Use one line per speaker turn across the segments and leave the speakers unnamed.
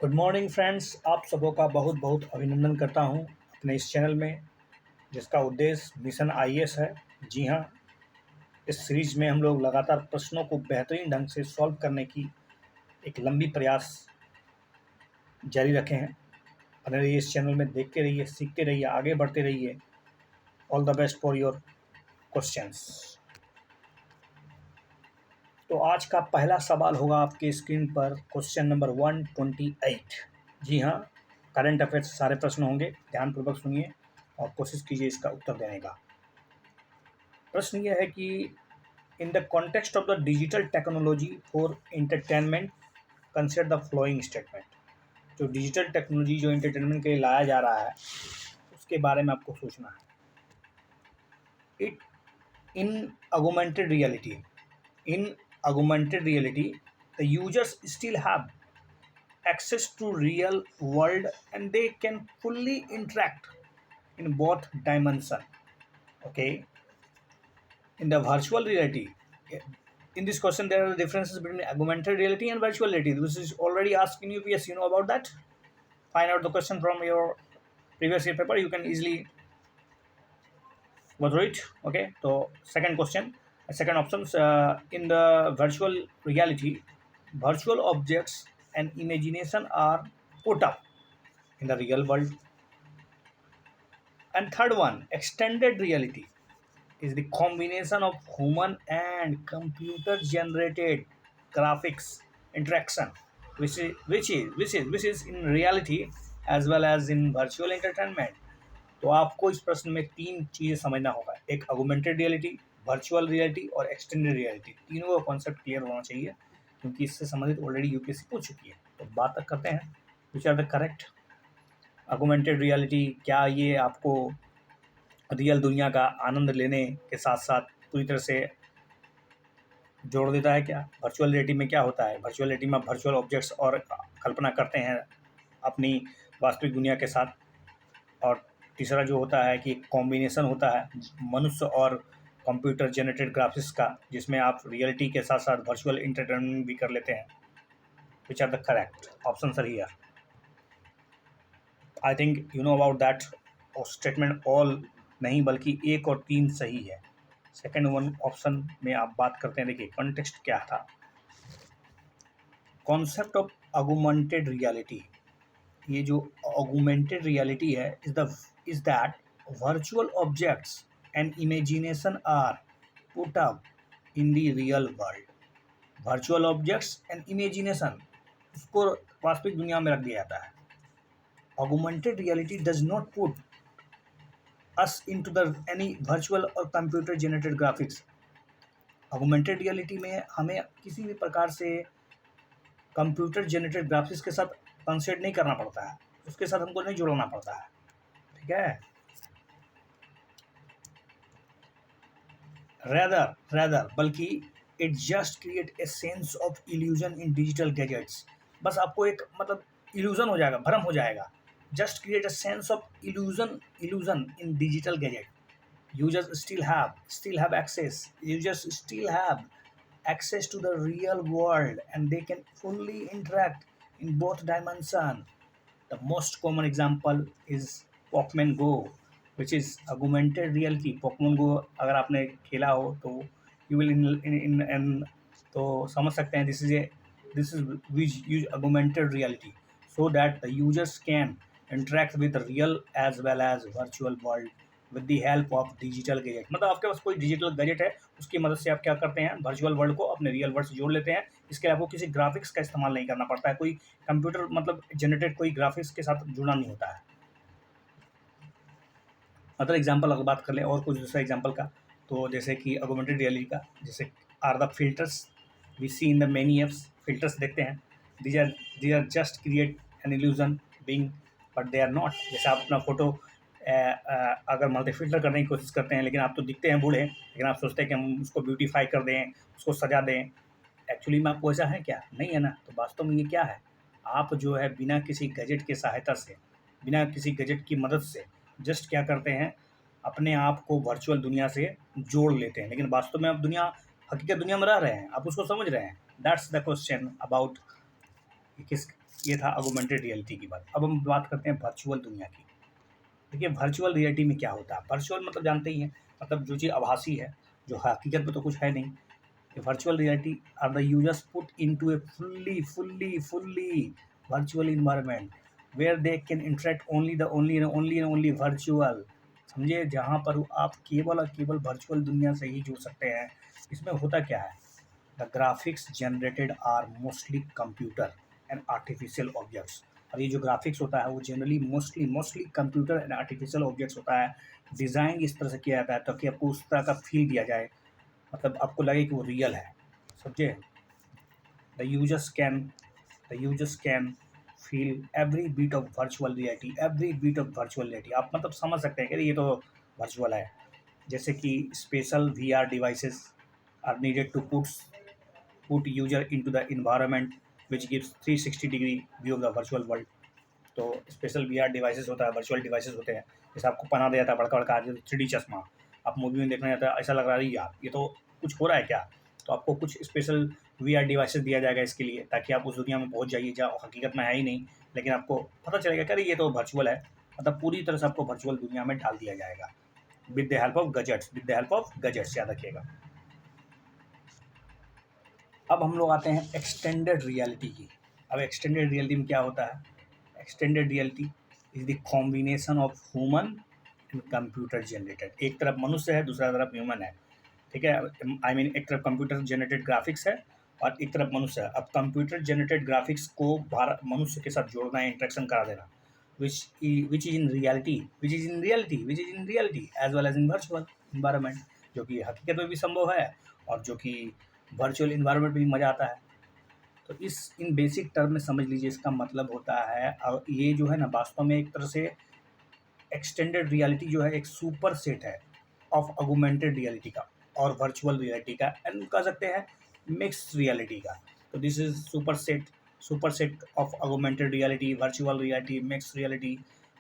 Good morning friends, आप सबों का बहुत बहुत अभिनंदन करता हूं अपने इस चैनल में, जिसका उद्देश्य मिशन आईएएस है। जी हां, इस सीरीज में हम लोग लगातार प्रश्नों को बेहतरीन ढंग से सॉल्व करने की एक लंबी प्रयास जारी रखे हैं। बने रहिए इस चैनल में, देखते रहिए, सीखते रहिए, आगे बढ़ते रहिए। All the best for your questions. तो आज का पहला सवाल होगा आपके स्क्रीन पर, क्वेश्चन नंबर 128। जी हाँ, करंट अफेयर्स से सारे प्रश्न होंगे, ध्यानपूर्वक सुनिए और कोशिश कीजिए इसका उत्तर देने का। प्रश्न यह है कि in the context of the digital technology for entertainment consider the following statement. जो डिजिटल टेक्नोलॉजी जो एंटरटेनमेंट के लिए लाया जा रहा है, उसके बारे में आपको सोचना है। It in augmented reality in augmented reality, the users still have access to real world and they can fully interact in both dimension. Okay, in the virtual reality, in this question there are differences between augmented reality and virtual reality. This is already asked in UPS, you know about that. Find out the question from your previous year paper, you can easily go through it. Okay, so second question, second options, in the virtual reality, virtual objects and imagination are put up in the real world. And third one, extended reality is the combination of human and computer generated graphics interaction, which is in reality as well as in virtual entertainment. तो आपको इस प्रश्न में तीन चीज़ें समझना होगा। एक ऑगमेंटेड रियलिटी, वर्चुअल रियलिटी और एक्सटेंडेड रियलिटी। तीनों का कॉन्सेप्ट क्लियर होना चाहिए, क्योंकि इससे संबंधित ऑलरेडी यूपीएससी पूछ चुकी है। तो बात तक करते हैं, which are the correct. Augmented reality, क्या ये आपको रियल दुनिया का आनंद लेने के साथ साथ पूरी तरह से जोड़ देता है क्या? वर्चुअल रियलिटी में क्या होता है? वर्चुअल रियलिटी में वर्चुअल ऑब्जेक्ट्स और कल्पना करते हैं अपनी वास्तविक दुनिया के साथ। और तीसरा जो होता है कि कॉम्बिनेशन होता है मनुष्य और कंप्यूटर जनरेटेड ग्राफिक्स का, जिसमें आप रियलिटी के साथ साथ वर्चुअल एंटरटेनमेंट भी कर लेते हैं। Which are the correct option sir here? I think you know about that statement. All नहीं, बल्कि एक और तीन सही है। सेकेंड वन ऑप्शन में आप बात करते हैं। देखिए कॉन्टेक्स्ट क्या था। कॉन्सेप्ट ऑफ ऑगमेंटेड रियलिटी, ये जो ऑगमेंटेड रियलिटी है is that virtual objects and imagination are put up in the real world. Virtual objects and imagination, उसको वास्तविक दुनिया में रख दिया जाता है। Augmented reality does not put us into the any virtual or computer generated graphics. Augmented reality में हमें किसी भी प्रकार से कंप्यूटर जनरेटेड ग्राफिक्स के साथ कंसिडर नहीं करना पड़ता है, उसके साथ हमको नहीं जुड़ना पड़ता है। ठीक है। rather बल्कि it just create a sense of illusion in digital gadgets. बस आपको एक मतलब इल्यूजन हो जाएगा, भ्रम हो जाएगा। Just create a sense of illusion in digital gadget. Users still have access to the real world and they can fully interact in both dimension. The most common example is Pokemon Go, which is augmented reality. Pokemon Go अगर आपने खेला हो तो you will in तो समझ सकते हैं this is which use augmented reality so that the users can interact with the real as well as virtual world with the help of digital gadget। मतलब आपके पास कोई डिजिटल गैजेट है, उसकी मदद से आप क्या करते हैं, वर्चुअल वर्ल्ड को अपने रियल वर्ल्ड से जोड़ लेते हैं। इसके लिए आपको किसी ग्राफिक्स का इस्तेमाल नहीं करना पड़ता है, कोई कंप्यूटर मतलब जनरेटेड कोई ग्राफिक्स के साथ जुड़ना नहीं होता है। अदर एग्जांपल अगर बात कर लें और कुछ दूसरा एग्जांपल का, तो जैसे कि ऑगमेंटेड रियलिटी का, जैसे are the filters we see in the many apps. Filters देखते हैं, these are just create an illusion being but they are not. जैसे आप अपना फोटो अगर मल्टी फिल्टर करने की कोशिश करते हैं, लेकिन आप तो दिखते हैं बूढ़े, लेकिन आप सोचते हैं कि हम उसको ब्यूटीफाई कर दें, उसको सजा दें। एक्चुअली में आपको ऐसा है क्या? नहीं है ना। तो वास्तव में ये क्या है, आप जो है बिना किसी गैजेट की सहायता से, बिना किसी गैजेट की मदद से जस्ट क्या करते हैं, अपने आप को वर्चुअल दुनिया से जोड़ लेते हैं। लेकिन वास्तव में आप हकीकत दुनिया में रह रहे हैं, आप उसको समझ रहे हैं। दैट्स द क्वेश्चन अबाउट ये था ऑगमेंटेड रियलिटी की बात। अब हम बात करते हैं वर्चुअल दुनिया की। देखिए वर्चुअल रियलिटी में क्या होता है। वर्चुअल मतलब जानते ही हैं, मतलब जो चीज़ आभासी है, जो हकीकत में तो कुछ है नहीं। Virtual reality are the users put into a fully virtual environment where they can interact only virtual। समझे, जहाँ पर आप केवल और केवल वर्चुअल दुनिया से ही जुड़ सकते हैं। इसमें होता क्या है, the graphics generated are mostly computer and artificial objects. और ये जो ग्राफिक्स होता है वो generally mostly computer and artificial objects होता है। डिज़ाइन इस तरह से किया जाता है ताकि आपको उस तरह का फील दिया जाए, मतलब आपको लगे कि वो रियल है। समझे, the users can the users can feel every bit of virtual reality, आप मतलब समझ सकते हैं कि ये तो वर्चुअल है। जैसे कि special VR devices are needed to put user into the environment which gives 360 degree view of the virtual world. तो स्पेशल वीआर डिवाइसेस होता है, वर्चुअल डिवाइसेस होते हैं, जैसे आपको पहना दिया जाता है बड़का बड़का 3D चश्मा, आप मूवी में देखने जाता है, ऐसा लग रहा है यार ये तो कुछ हो रहा है क्या। तो आपको कुछ स्पेशल वीआर डिवाइसेस दिया जाएगा इसके लिए, ताकि आप उस दुनिया में पहुंच जाइए जहाँ हकीकत में है ही नहीं, लेकिन आपको पता चलेगा कि अरे ये तो वर्चुअल है। मतलब पूरी तरह से आपको वर्चुअल दुनिया में डाल दिया जाएगा with the help of gadgets, याद रखिएगा। अब हम लोग आते हैं एक्सटेंडेड रियलिटी की। अब एक्सटेंडेड रियलिटी में क्या होता है, extended reality is the combination of human and computer generated. एक तरफ मनुष्य है, दूसरा तरफ ह्यूमन है, ठीक है। आई मीन एक तरफ कंप्यूटर जनरेटेड ग्राफिक्स है और एक तरफ मनुष्य है। अब कंप्यूटर जनरेटेड ग्राफिक्स को मनुष्य के साथ जोड़ना है, इंटरेक्शन करा देना, which is in reality as well as in virtual environment, जो कि हकीकत में भी संभव है और जो कि वर्चुअल इन्वायरमेंट में भी मज़ा आता है। तो इस इन बेसिक टर्म में समझ लीजिए इसका मतलब होता है, और ये जो है ना वास्तव में एक तरह से एक्सटेंडेड रियलिटी जो है एक सुपर सेट है ऑफ ऑगमेंटेड रियलिटी का और वर्चुअल रियलिटी का, एंड कह सकते हैं मिक्स्ड रियलिटी का। तो this is super set of augmented reality, virtual reality, mixed reality.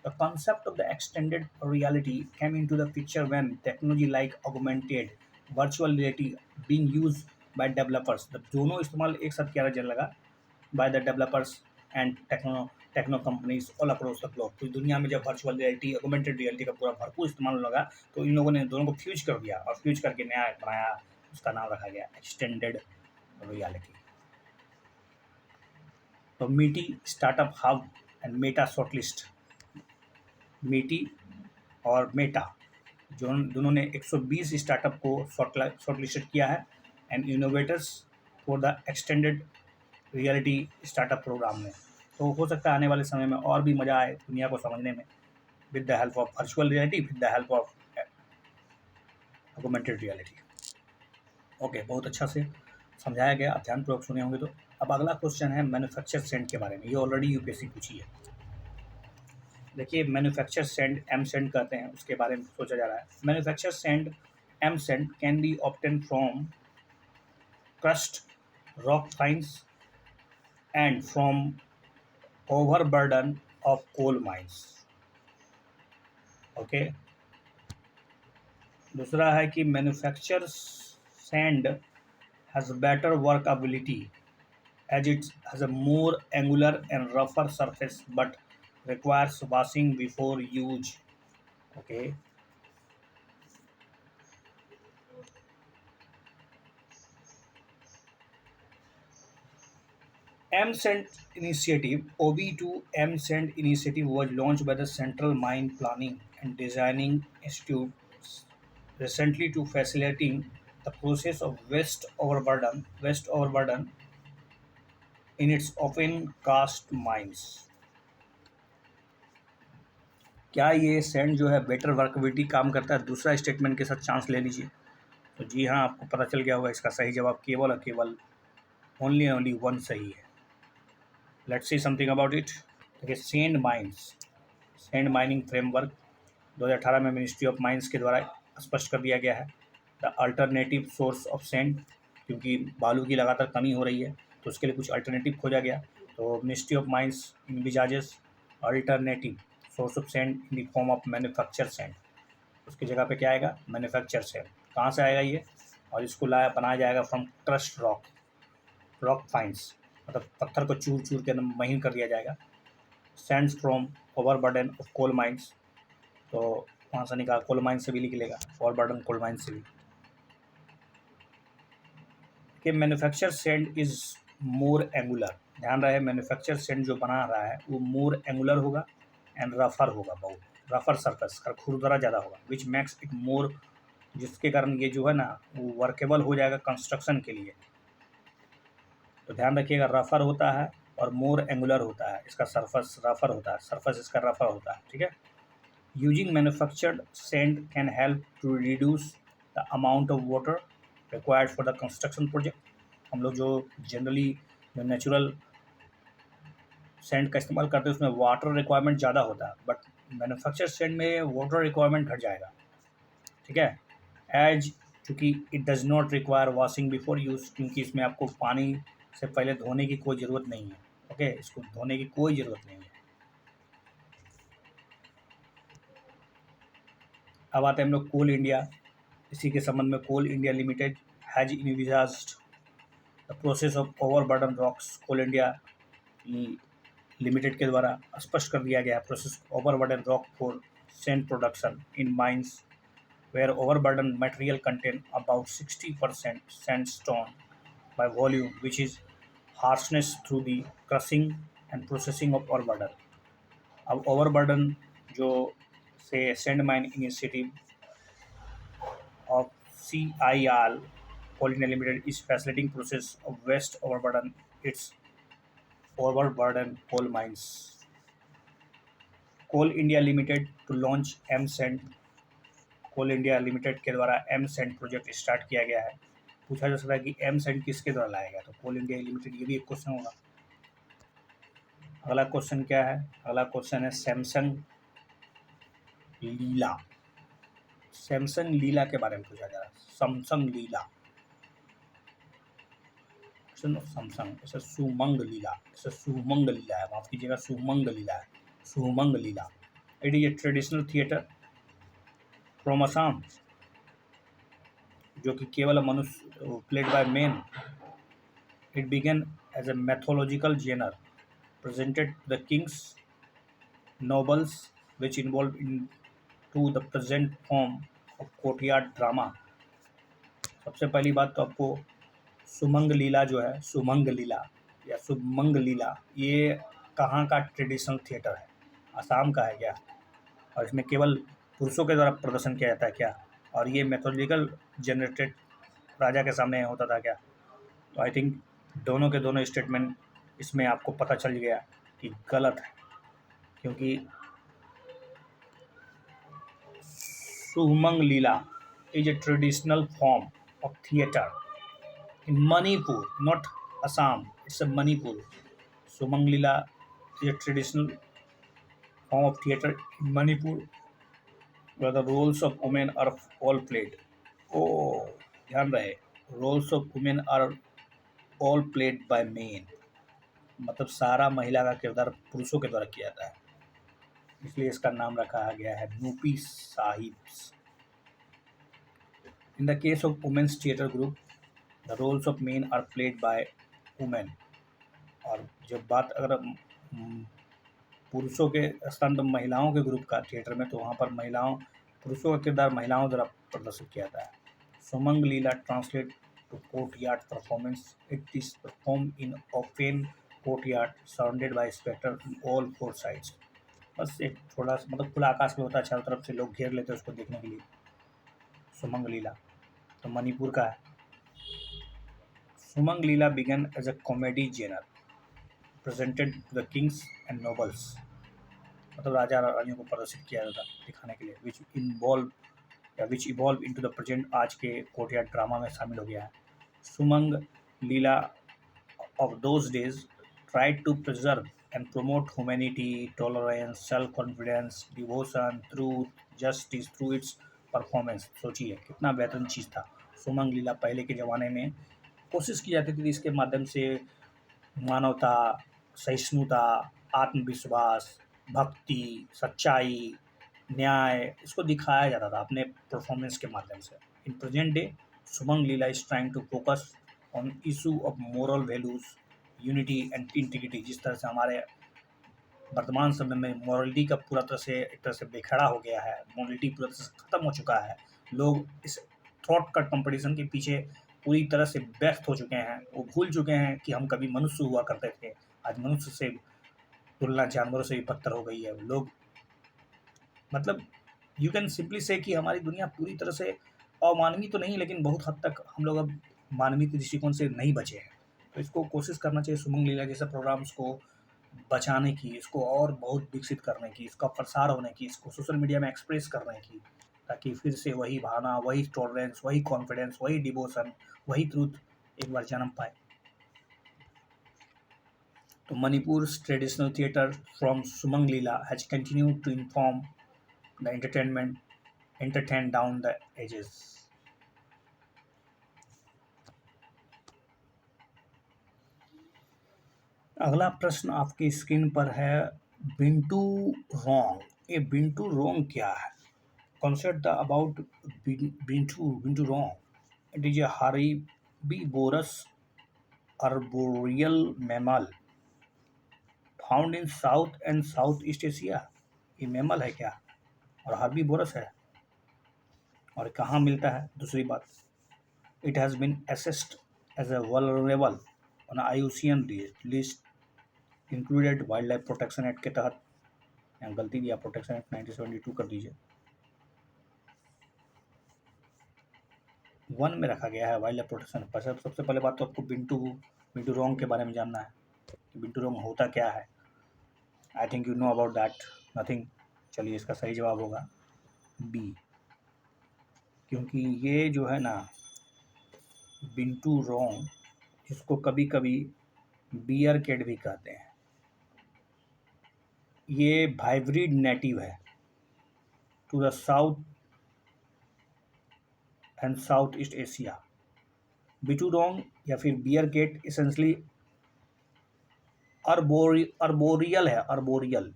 The concept of the extended reality came into the picture when technology like augmented virtual reality being used by developers। the दोनों इस्तेमाल एक साथ किया जाने लगा by the developers and techno companies all across the globe. तो दुनिया में जब वर्चुअल रियलिटी ऑगमेंटेड रियलिटी का पूरा भरपूर इस्तेमाल होने लगा तो इन लोगों ने दोनों को फ्यूज कर दिया और फ्यूज करके नया बनाया, उसका नाम रखा गया एक्सटेंडेड रियलिटी। तो मीटी startup hub and Meta shortlist, मीटी और मेटा जो दोनों ने 120 स्टार्टअप को शॉर्टलिस्टेड किया है and innovators for the extended reality startup programme में। तो हो सकता है आने वाले समय में और भी मज़ा आए दुनिया को समझने में with the help of virtual reality, with the help of augmented reality. Okay, बहुत अच्छा से समझाया गया, आप ध्यानपूर्वक सुने होंगे। तो अब अगला क्वेश्चन है मैन्युफैक्चर सेंड के बारे में। ये ऑलरेडी यूपीएससी पूछी है। देखिए मैन्युफैक्चर सेंड एम सेंड कहते हैं, उसके बारे में सोचा जा रहा है। Manufacture sand M sand can be obtain from crust rock fines and from overburden of coal mines। Okay, दूसरा है कि manufacture sand has better workability as it has a more angular and rougher surface but requires washing before use। okay, OB2M initiative was launched by the Central Mine Planning and Designing Institute recently to facilitating the process of waste overburden in its open cast mines। क्या ये sand जो है better workability काम करता है? दूसरा statement के साथ चांस ले लीजिए। तो जी हाँ, आपको पता चल गया होगा इसका सही जवाब केवल और केवल ओनली वन सही है। Let's see something about it. देखिए सैंड माइनिंग फ्रेमवर्क 2018 में मिनिस्ट्री ऑफ माइंस के द्वारा स्पष्ट कर दिया गया है। The alternative source of sand, क्योंकि बालू की लगातार कमी हो रही है तो उसके लिए कुछ अल्टरनेटिव खोजा गया। तो ministry of mines envisages alternative source of sand in the form of manufacture sand. उसकी जगह पे क्या आएगा? Manufacture sand. कहाँ से आएगा ये? और इसको बनाया जाएगा फ्रॉम क्रस्ट रॉक फाइन्स। मतलब पत्थर को चूर चूर के महीन कर दिया जाएगा। Sands from overburden of coal mines, तो वहाँ से निकाल, कोल माइन से भी निकलेगा, ओवरबर्डन कोल माइन से भी। कि manufacture sand is more angular, ध्यान रहे मैन्युफैक्चर सैंड जो बना रहा है वो मोर एंगुलर होगा एंड रफर होगा, बहुत रफर सरफेस का खुरदरा ज़्यादा होगा, विच मैक्स इट मोर, जिसके कारण ये जो है ना वो वर्केबल हो जाएगा कंस्ट्रक्शन के लिए। तो ध्यान रखिएगा रफर होता है और मोर एंगुलर होता है, इसका सरफेस रफर होता है, सरफेस इसका रफर होता है, ठीक है। Using manufactured sand can help to reduce the amount of water required for the construction project. हम लोग जो जनरली जो नेचुरल सैंड का इस्तेमाल करते हैं उसमें वाटर रिक्वायरमेंट ज़्यादा होता है, बट मैन्युफैक्चर सैंड में वाटर रिक्वायरमेंट घट जाएगा, ठीक है। एज चूँकि it does not require washing before use, क्योंकि इसमें आपको पानी से पहले धोने की कोई ज़रूरत नहीं है, ओके, इसको धोने की कोई ज़रूरत नहीं है। अब आते हैं हम लोग कोल इंडिया, इसी के संबंध में Coal India Limited has envisaged the process of overburden rocks. Coal India Limited के द्वारा स्पष्ट कर दिया गया है process overburden rock for sand production in mines where overburden material contain about 60% sandstone by volume, which is harshness through the crushing and processing of overburden. अब overburden जो से sand mine initiative of CIR Coal India Limited is facilitating process of waste overburden its overburden coal mines. Coal India Limited to launch M Sand, Coal India Limited के द्वारा M send project start किया गया है। पूछा जा सकता है कि एम सेंड किसके द्वारा लाया गया, तो कोल इंडिया लिमिटेड, ये भी एक क्वेश्चन होगा। अगला क्वेश्चन क्या है, अगला क्वेश्चन है सैमसंग लीला। सैमसंग लीला के बारे में पूछा जा रहा है, सैमसंग लीला, सैमसंग, इसे सुमंग लीला, इसे सुमंग लीला है, माफ कीजिएगा सुमंग लीला है, Sumang Lila. It is a traditional theatre from Assam, जो कि केवल मनुष्य played by men. It began as a mythological genre presented to the kings, nobles, which involved into the present form of courtyard drama। सबसे पहली बात तो आपको सुमंग लीला जो है, सुमंग लीला या सुमंग लीला, ये कहाँ का ट्रेडिशनल थिएटर है, असम का है क्या, और इसमें केवल पुरुषों के द्वारा प्रदर्शन किया जाता है क्या, और ये मैथोलॉजिकल जनरेटेड राजा के सामने होता था क्या। तो आई थिंक दोनों के दोनों स्टेटमेंट इसमें आपको पता चल गया कि गलत है, क्योंकि Sumang Lila is a traditional form of theatre in Manipur, not Assam, it's a Manipur. Sumang Lila is a traditional form of theatre in Manipur where the roles of women are all played। ओ ध्यान रहे, roles of women are all played by men, मतलब सारा महिला का किरदार पुरुषों के द्वारा किया जाता है, इसलिए इसका नाम रखा गया है Nupi Shabis. In the case of women's theatre group the roles of men are played by women. और जब बात अगर पुरुषों के स्थान पर महिलाओं के ग्रुप का थिएटर में, तो वहाँ पर महिलाओं, पुरुषों का किरदार महिलाओं द्वारा प्रदर्शित किया जाता है। Sumang Lila translate to courtyard performance, it is perform in open courtyard surrounded by spectator in all four sides. बस एक थोड़ा सा मतलब खुला आकाश में होता है, चारों तरफ से लोग घेर लेते हैं उसको देखने के लिए। सुमंग लीला तो मणिपुर का है। Sumang Lila began as a comedy genre presented to the kings and nobles, मतलब राजा रानियों को प्रदर्शित किया जाता दिखाने के लिए, which evolve into the present, आज के कोर्टयार्ड ड्रामा में शामिल हो गया है। Sumang Lila of those days tried to preserve and promote humanity, tolerance, self-confidence, devotion, truth, justice through its performance। सोचिए कितना बेहतरीन चीज़ था। सुमंग लीला पहले के ज़माने में कोशिश की जाती थी इसके माध्यम से मानवता, सहिष्णुता, आत्मविश्वास, भक्ति, सच्चाई, न्याय, इसको दिखाया जाता था अपने परफॉर्मेंस के माध्यम से। In present day Sumang Lila is trying to focus on issue of moral values, unity and integrity, जिस तरह से हमारे वर्तमान समय में मॉरलिटी का पूरा तरह से एक तरह से बेखड़ा हो गया है, मॉरलिटी पूरा तरह से ख़त्म हो चुका है। लोग इस थॉट कट कंपटीशन के पीछे पूरी तरह से व्यस्त हो चुके हैं। वो भूल चुके हैं कि हम कभी मनुष्य हुआ करते थे। आज मनुष्य से तुलना जानवरों से भी बदतर हो गई है। लोग मतलब यू कैन सिंपली से कि हमारी दुनिया पूरी तरह से अमानवीय तो नहीं, लेकिन बहुत हद तक हम लोग अब मानवीय के दृष्टिकोण से नहीं बचे हैं। तो इसको कोशिश करना चाहिए सुमंग लीला जैसे प्रोग्राम्स को बचाने की, इसको और बहुत विकसित करने की, इसका प्रसार होने की, इसको सोशल मीडिया में एक्सप्रेस करने की, ताकि फिर से वही भावना, वही टॉलरेंस, वही कॉन्फिडेंस, वही डिवोशन, वही ट्रूथ एक बार जन्म पाए। तो Manipur's traditional theatre from Sumang Leela has continued to inform the entertain down the ages. अगला प्रश्न आपकी स्क्रीन पर है, बिंटू रोंग। ये बिंटू रोंग क्या है? Consider the about Bintu Rong. It is a herbivorous arboreal mammal found in south and South East Asia. ये mammal है क्या और हर्बीवोरस है और कहाँ मिलता है? दूसरी बात, it has been assessed as a vulnerable on IUCN list included wildlife protection act के तहत। यहाँ गलती दिया, प्रोटेक्शन एक्ट 1972 कर दीजिए। वन में रखा गया है वाइल्ड लाइफ प्रोटेक्शन। सबसे पहले बात तो आपको बिंटू रोंग के बारे में जानना है कि बिंटू रोंग होता क्या है। आई think you know about that, nothing. चलिए, इसका सही जवाब होगा बी, क्योंकि ये जो है ना बिंटू रोंग, जिसको कभी कभी बियर कैट भी कहते हैं, ये हाइब्रिड नेटिव है to the South and South East Asia. Binturong या फिर बियर कैट एसेंशली अर्बोरियल है, arboreal.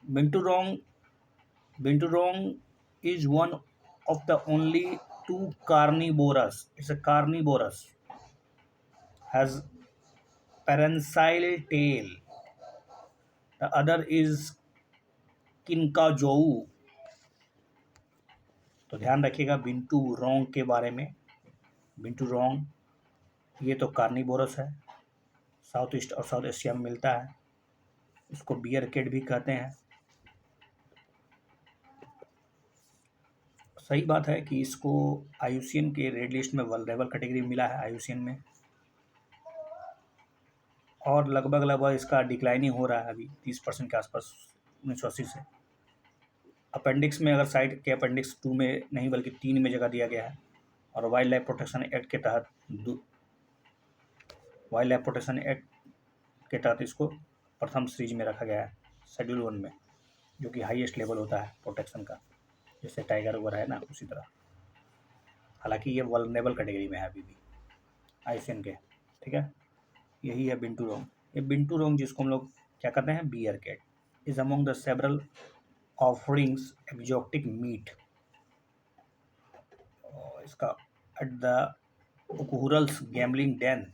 Binturong is one of the only two carnivorous. It's a carnivorous. Has prehensile tail. The other is किनकाजोऊ। तो ध्यान रखिएगा बिंटू रोंग के बारे में। बिंटू रोंग ये तो कार्निवोरस है, साउथ ईस्ट और साउथ एशिया में मिलता है। इसको बियर कैट भी कहते हैं। सही बात है कि इसको IUCN के रेड लिस्ट में वल्नरेबल कैटेगरी मिला है IUCN में, और लगभग इसका डिक्लाइनिंग हो रहा है अभी 30% के आसपास 1980 से। अपेंडिक्स में, अगर साइट के अपेंडिक्स 2 में नहीं बल्कि 3 में जगह दिया गया है, और वाइल्ड लाइफ प्रोटेक्शन एक्ट के तहत इसको प्रथम सीरीज में रखा गया है, शेड्यूल 1 में, जो कि हाईएस्ट लेवल होता है प्रोटेक्शन का, जैसे टाइगर वगैरह है ना, उसी तरह। हालांकि ये वल्नरेबल कैटेगरी में है अभी भी IUCN के, ठीक है। यही है बिंटू रोंग। ये बिंटू रोंग जिसको हम लोग क्या कहते हैं, bearcat, is among the several offerings exotic meat. इसका एट द ओकुरल्स गैम्बलिंग डेन,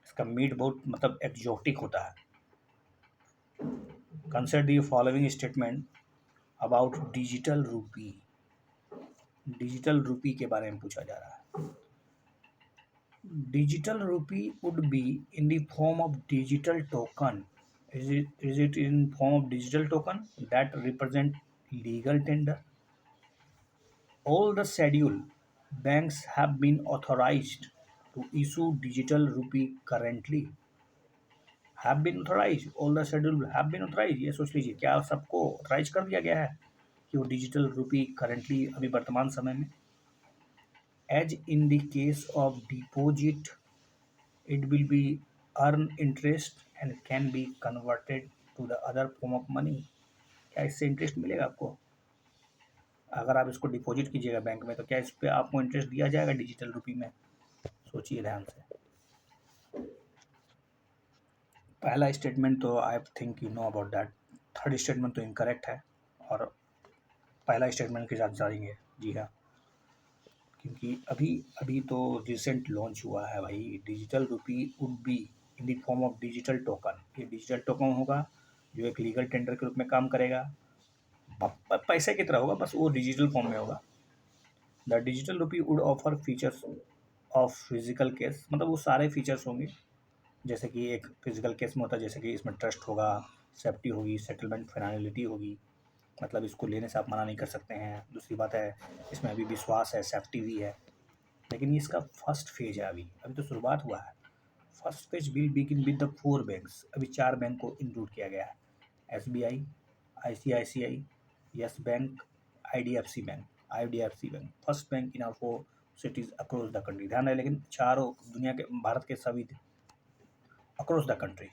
इसका मीट बहुत मतलब एक्जोटिक होता है। Consider the following statement about digital rupee. Digital rupee के बारे में पूछा जा रहा है। Digital rupee would be in the form of digital token. Is it in form of digital token that represent legal tender? All the scheduled banks have been authorized to issue digital rupee currently. Have been authorized. All the scheduled have been authorized. ये सोच लीजिए, क्या सबको authorise कर दिया गया है कि वो डिजिटल रूपी करंटली अभी वर्तमान समय में, as in the case of deposit, it will be earn interest and can be converted to the other form of money. क्या इससे इंटरेस्ट मिलेगा आपको? अगर आप इसको डिपॉजिट कीजिएगा बैंक में, तो क्या इस पे आपको इंटरेस्ट दिया जाएगा डिजिटल रूपी में? सोचिए ध्यान से। पहला स्टेटमेंट तो आई think you know about that. Third statement तो इनकरेक्ट है, और पहला स्टेटमेंट के साथ जाएंगे। जी हाँ, क्योंकि अभी अभी तो रिसेंट लॉन्च हुआ है भाई, digital rupee would be in the form of digital token. ये डिजिटल टोकन होगा जो एक लीगल टेंडर के रूप में काम करेगा, पैसे की तरह होगा, बस वो डिजिटल फॉर्म में होगा। The digital rupee would offer features of physical case, मतलब वो सारे फीचर्स होंगे जैसे कि एक फिजिकल केस में होता है, जैसे कि इसमें ट्रस्ट होगा, सेफ्टी होगी, सेटलमेंट फाइनलिटी होगी, मतलब इसको लेने से आप मना नहीं कर सकते हैं। दूसरी बात है, इसमें अभी विश्वास है, सेफ्टी भी है। लेकिन ये इसका फर्स्ट फेज है, अभी अभी तो शुरुआत हुआ है। First phase will begin with the 4 banks, अभी 4 बैंक को इंक्लूड किया गया है। SBI, ICICI, Yes Bank, IDFC bank. IDFC bank first bank in our 4 cities across the country. ध्यान रहे, लेकिन चारों दुनिया के, भारत के सभी, across the country.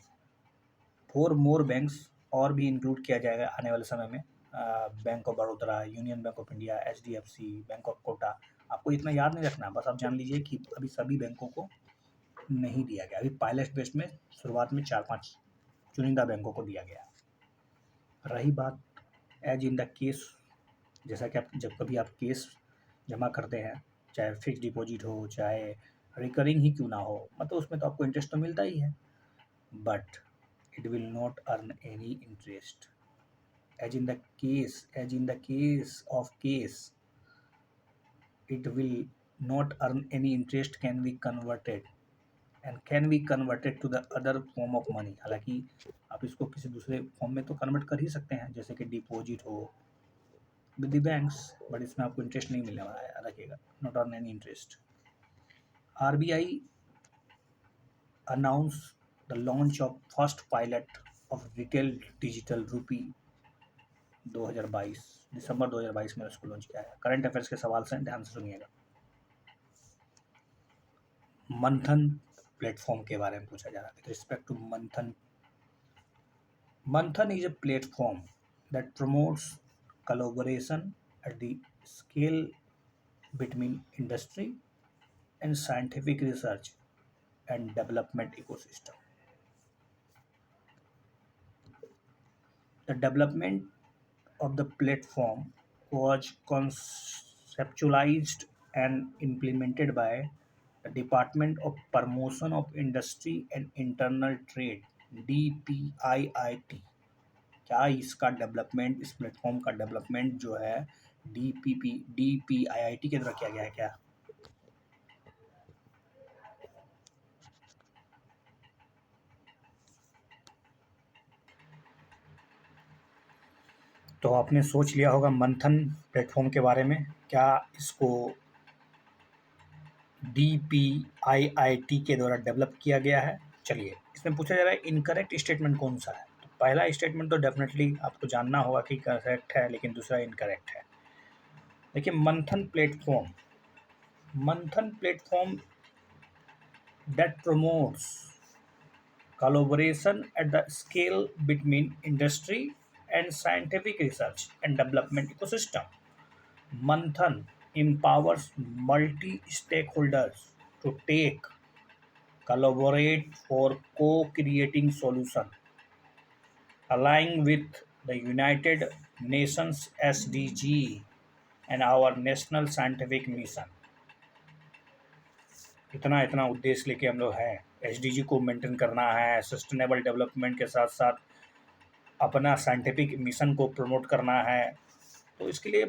4 more banks और भी इंक्लूड किया जाएगा आने वाले समय में। Bank of Baroda, Union Bank of India, HDFC, bank of Kota. आपको इतना याद नहीं रखना, बस आप जान लीजिए कि अभी सभी बैंकों को नहीं दिया गया, अभी पायलट बेस में शुरुआत में 4-5 चुनिंदा बैंकों को दिया गया। रही बात एज इन द केस, जैसा कि आप जब कभी आप केस जमा करते हैं, चाहे फिक्स डिपॉजिट हो चाहे रिकरिंग ही क्यों ना हो, मतलब उसमें तो आपको इंटरेस्ट तो मिलता ही है, but it will not earn any interest. As in the case of case, it will not earn any interest, can be converted and can be converted to the other form of money। हालांकि आप इसको किसी दूसरे form में तो convert कर ही सकते हैं, जैसे कि डिपॉजिट हो विद द बैंक्स, बट इसमें आपको इंटरेस्ट नहीं मिलने वाला है, रखिएगा, not earn any interest. RBI announced the launch of first pilot of retail digital rupee 2022, दिसंबर 2022 में उसको लॉन्च किया है। करंट अफेयर्स के सवाल से ध्यान से सुनिएगा। मंथन प्लेटफॉर्म के बारे में पूछा जा रहा है। विद रिस्पेक्ट टू मंथन, मंथन is a platform that promotes collaboration at the scale between industry and scientific research and development ecosystem. The development of the platform was conceptualized and implemented by the Department of Promotion of Industry and Internal Trade, DPIIT। क्या इसका development, इस platform का development जो है DPIIT के द्वारा किया गया है क्या? तो आपने सोच लिया होगा मंथन प्लेटफॉर्म के बारे में, क्या इसको DPIIT के द्वारा डेवलप किया गया है? चलिए, इसमें पूछा जा रहा है इनकरेक्ट स्टेटमेंट कौन सा है। तो पहला स्टेटमेंट तो डेफिनेटली आपको जानना होगा कि करेक्ट है, लेकिन दूसरा इनकरेक्ट है। देखिए, मंथन platform that promotes collaboration at the scale between industry and scientific research and development ecosystem. Manthan empowers multi-stakeholders to collaborate for co-creating solution, aligning with the United Nations SDG and our national scientific mission। इतना इतना उद्देश्य लेके हम लोग हैं, SDG को maintain करना है, सस्टेनेबल डेवलपमेंट के साथ साथ अपना साइंटिफिक मिशन को प्रमोट करना है। तो इसके लिए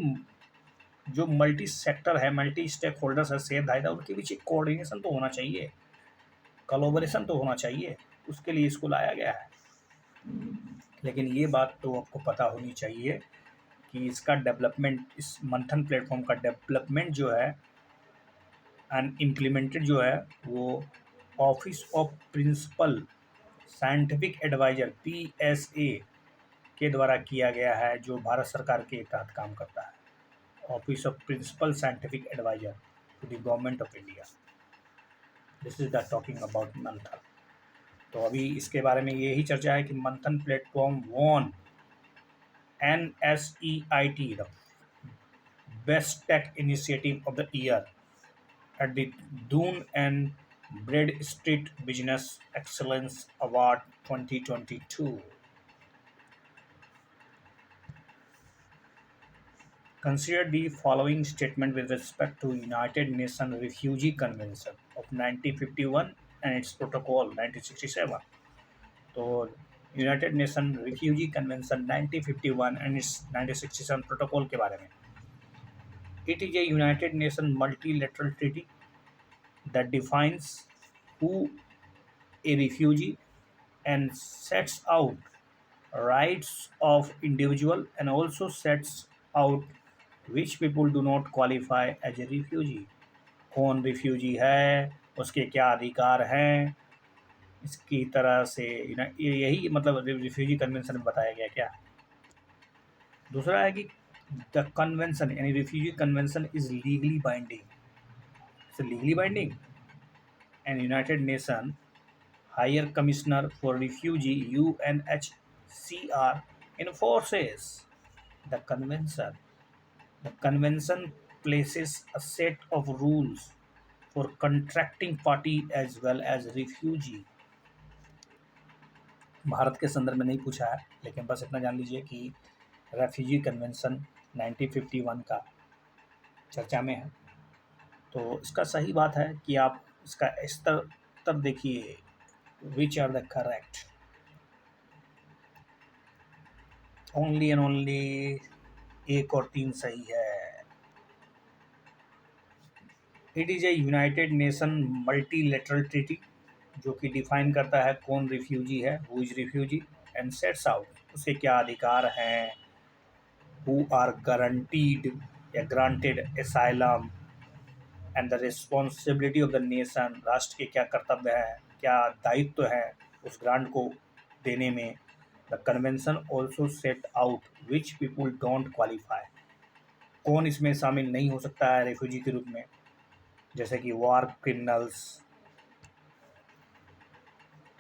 जो मल्टी सेक्टर है, मल्टी स्टेक होल्डर्स है, शेयर धारक, उनके बीच एक कोऑर्डिनेशन तो होना चाहिए, कोलैबोरेशन तो होना चाहिए, उसके लिए इसको लाया गया है। लेकिन ये बात तो आपको पता होनी चाहिए कि इसका डेवलपमेंट, इस मंथन प्लेटफॉर्म का डेवलपमेंट जो है एंड इम्प्लीमेंटेड जो है, वो office of principal scientific adviser PSA के द्वारा किया गया है, जो भारत सरकार के तहत काम करता है। Office of principal scientific adviser to the government of India. This is the talking about Manthan. तो अभी इसके बारे में यही चर्चा है कि Manthan platform won NSEIT the best tech initiative of the year at the Dun and Bradstreet Business Excellence Award 2022। Consider the following statement with respect to United Nations Refugee Convention of 1951 and its protocol 1967. तो United nation refugee convention 1951 and it's 1967 protocol के बारे में. It is a United Nation multilateral treaty that defines who a refugee and sets out rights of individual and also sets out which people do not qualify as a refugee. कौन refugee है, उसके क्या अधिकार हैं, इसकी तरह से यही मतलब रिफ्यूजी कन्वेंशन में बताया गया क्या. दूसरा है कि द कन्वेंशन यानी refugee convention is legally binding and United Nation high commissioner for refugee UNHCR enforces the convention. The convention places a set of rules for contracting party as well as refugee. Bharat के संदर्भ में नहीं पूछा है, लेकिन बस इतना जान लीजिए कि रेफ्यूजी कन्वेंशन 1951 का चर्चा में है. तो इसका सही बात है कि आप इसका स्तर तब देखिए which are the correct. Only and only 1 और 3 सही है. It is a United Nation multilateral treaty जो कि डिफाइन करता है कौन रिफ्यूजी है, who is refugee, and sets out उसके क्या अधिकार हैं, हु आर गारंटीड या granted asylum and the responsibility of the nation. राष्ट्र के क्या कर्तव्य हैं, क्या दायित्व है उस ग्रांट को देने में. The convention also set out which people don't qualify. कौन इसमें शामिल नहीं हो सकता है रेफ्यूजी के रूप में, जैसे कि war criminals.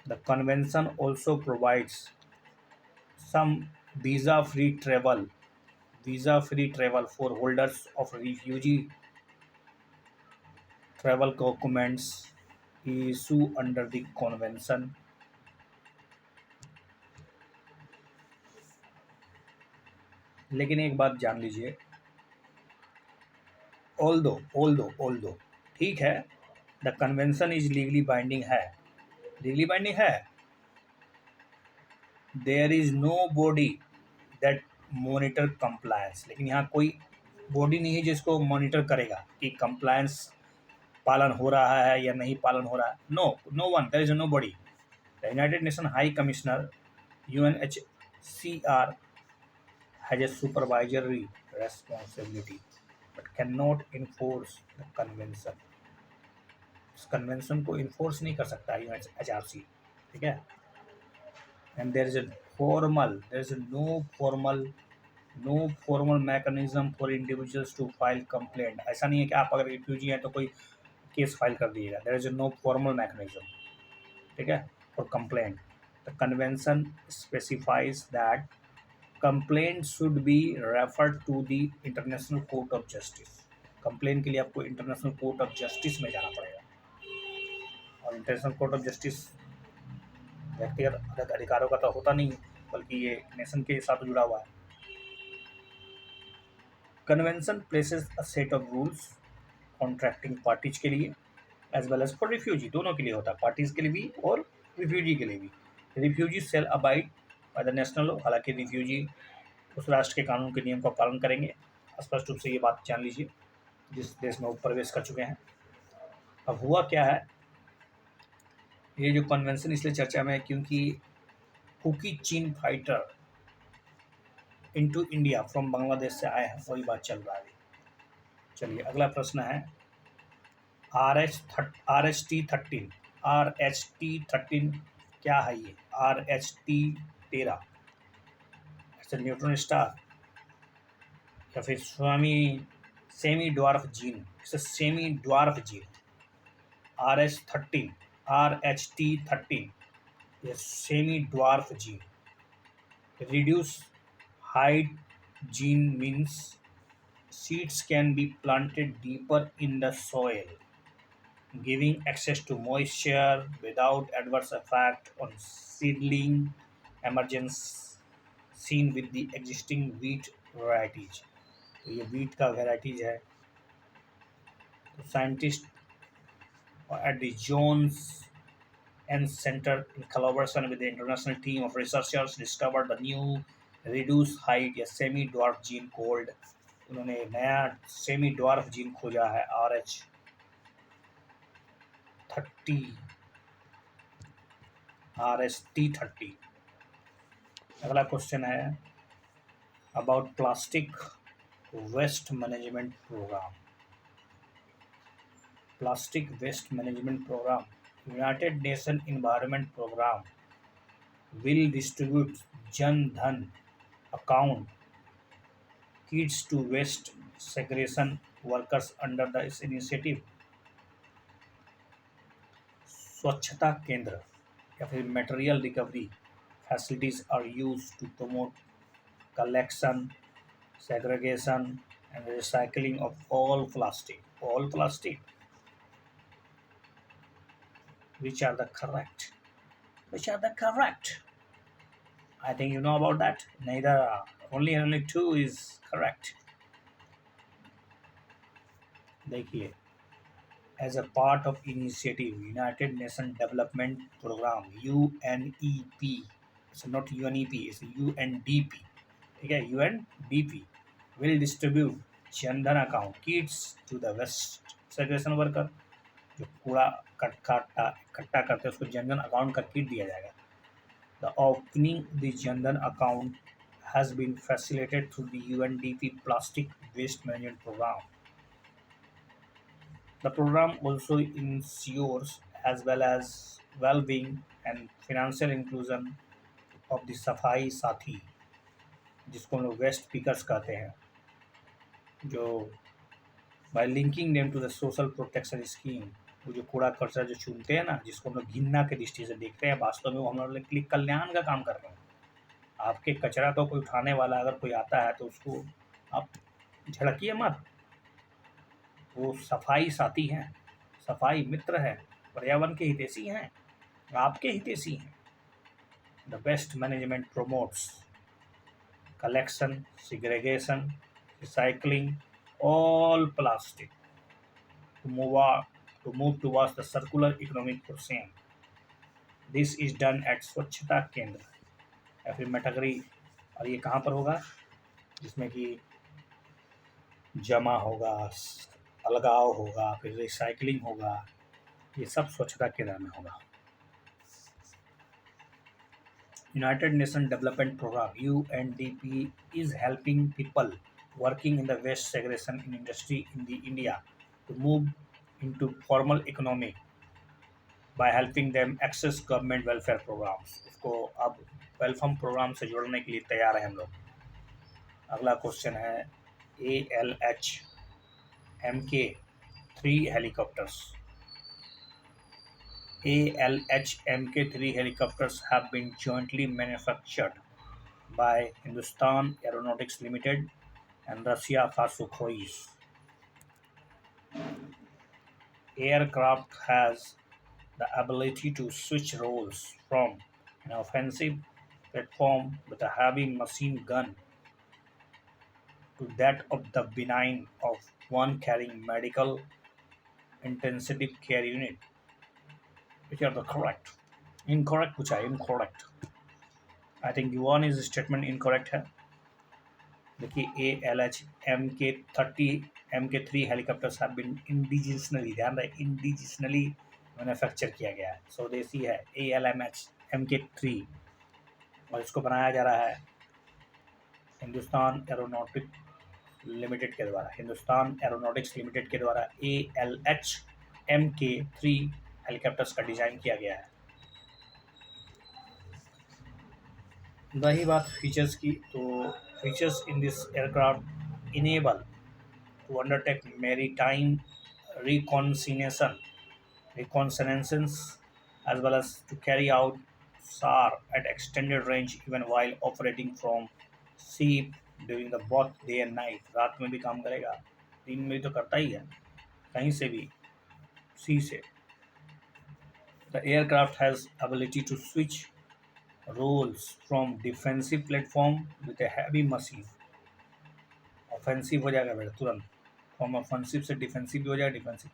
The convention also provides some visa free travel for holders of refugee travel documents issue under the convention. लेकिन एक बात जान लीजिए, ऑल्दो ठीक है, the convention is legally binding है, there is no body that monitor compliance. लेकिन यहाँ कोई बॉडी नहीं है जिसको मॉनिटर करेगा कि कंप्लायंस पालन हो रहा है या नहीं पालन हो रहा है. No one, there is know body. The United Nation high commissioner UNHCR has a supervisory responsibility but cannot enforce the convention. इस कन्वेंशन को इन्फोर्स नहीं कर सकता UNHRC, ठीक है. And there is no formal mechanism for individuals to file complaint. ऐसा नहीं है कि आप अगर रिफ्यूजी हैं तो कोई केस फाइल कर दिएगा. There is no formal mechanism, ठीक है, for complaint. The convention specifies that complaint should be referred to the International Court of Justice. Complaint के लिए आपको इंटरनेशनल कोर्ट ऑफ जस्टिस में जाना पड़ेगा. और इंटरनेशनल कोर्ट ऑफ जस्टिस व्यक्तिगत अधिकारों का तो होता नहीं है, बल्कि ये नेशन के साथ जुड़ा हुआ है. Convention places a set of rules contracting parties के लिए as well as for refugee. दोनों के लिए होता है, पार्टीज के लिए भी और रिफ्यूजी के लिए भी. Refugee shall abide by the national law. हालांकि रिफ्यूजी उस राष्ट्र के कानून के नियम का पालन करेंगे. स्पष्ट रूप से ये बात जान लीजिए जिस देश में वो प्रवेश कर चुके हैं. अब हुआ क्या है, ये जो कन्वेंशन इसलिए चर्चा में है क्योंकि कुकी चीन fighter into India from Bangladesh से आए हैं, वही बात चल रहा है. चलिए अगला प्रश्न है RH-13 क्या है ये. RH-13 न्यूट्रॉन स्टार या फिर सेमी ड्वार्फ जीन. RH-13 ये semi dwarf gene. Reduce height gene means seeds can be planted deeper in the soil, giving access to moisture without adverse effect on seedling emergence seen with the existing wheat varieties. तो ये wheat का varieties है। तो scientist at the Jones and Center in collaboration with the international team of researchers discovered the new reduced height या semi dwarf gene cold, उन्होंने नया semi dwarf gene खोजा है RST30। अगला क्वेश्चन है about plastic waste management programme. Plastic waste management programme, United Nation environment programme will distribute Jan Dhan account kits to waste segregation workers under this initiative। स्वच्छता केंद्र या फिर material recovery facilities are used to promote collection, segregation and recycling of all plastic। All plastic, which are the correct? Which are the correct? I think you know about that. Neither, only two is correct। देखिए, as a part of initiative United Nations Development Program UNEP, it's not UNEP, it's UNDP, ठीक है, UNDP will distribute Jan Dhan account kits to the waste segregation worker. जो कूड़ा इकट्ठा करते हैं उसको Jan Dhan account का किट दिया जाएगा। The opening the Jan Dhan account has been facilitated through the UNDP plastic waste management program. The program also ensures as well as well-being and financial inclusion of the सफाई साथी, जिसको हम लोग वेस्ट पिकर्स कहते हैं, जो by linking them to the social protection scheme, वो जो कूड़ा कचरा जो चुनते हैं ना, जिसको हम लोग घिन्ना के दृष्टि से देखते हैं, वास्तव में वो हम लोग के लिए कल्याण का काम कर रहे हैं। आपके कचरा को कोई उठाने वाला अगर कोई आता है तो उसको आप झड़किए मत, वो सफाई साथी हैं, सफाई मित्र है, पर्यावरण के हितैषी हैं, आपके हितैषी हैं। The best management promotes collection, segregation, recycling all plastic to move towards the circular economic process. This is done at Swachhta Kendra या फिर कैटेगरी। और ये कहाँ पर होगा? जिसमें कि जमा होगा, अलगाव होगा, फिर रिसाइकलिंग होगा, ये सब स्वच्छता केंद्र में होगा। United Nations Development Program UNDP is helping people working in the waste segregation in industry in the India to move into formal economy by helping them access government welfare programs। उसको अब welfare programme से जोड़ने के लिए तैयार हैं हम लोग। अगला क्वेश्चन है ALH-MK3 helicopters। ALH-MK3 helicopters have been jointly manufactured by Hindustan Aeronautics Limited and Russia for Sukhoi। Aircraft has the ability to switch roles from an offensive platform with a heavy machine gun to that of the benign of one carrying medical intensive care unit। Which are the correct? Incorrect पूछा है, incorrect। I think one is statement incorrect है। देखिए ALH-MK3 helicopters have been indigenously, ध्यान रहे, indigenously manufacture किया गया है, स्वदेशी है ALH-MK3, और इसको बनाया जा रहा है हिंदुस्तान एरोनॉटिक्स लिमिटेड के द्वारा। हिंदुस्तान एरोनॉटिक्स लिमिटेड के द्वारा ALH-MK3 हेलीकॉप्टर्स का डिज़ाइन किया गया है। रही बात फीचर्स की, तो features in this aircraft enable to undertake maritime reconnaissance as well as to carry out SAR at extended range even while operating from sea during the both day and night। रात में भी काम करेगा, दिन में भी तो करता ही है, कहीं से भी, सी से। The aircraft has ability to switch roles from defensive platform with a heavy machine offensive हो जाएगा बेटा तुरंत, फ्रॉम ऑफेंसिव से डिफेंसिव भी हो जाएगा, defensive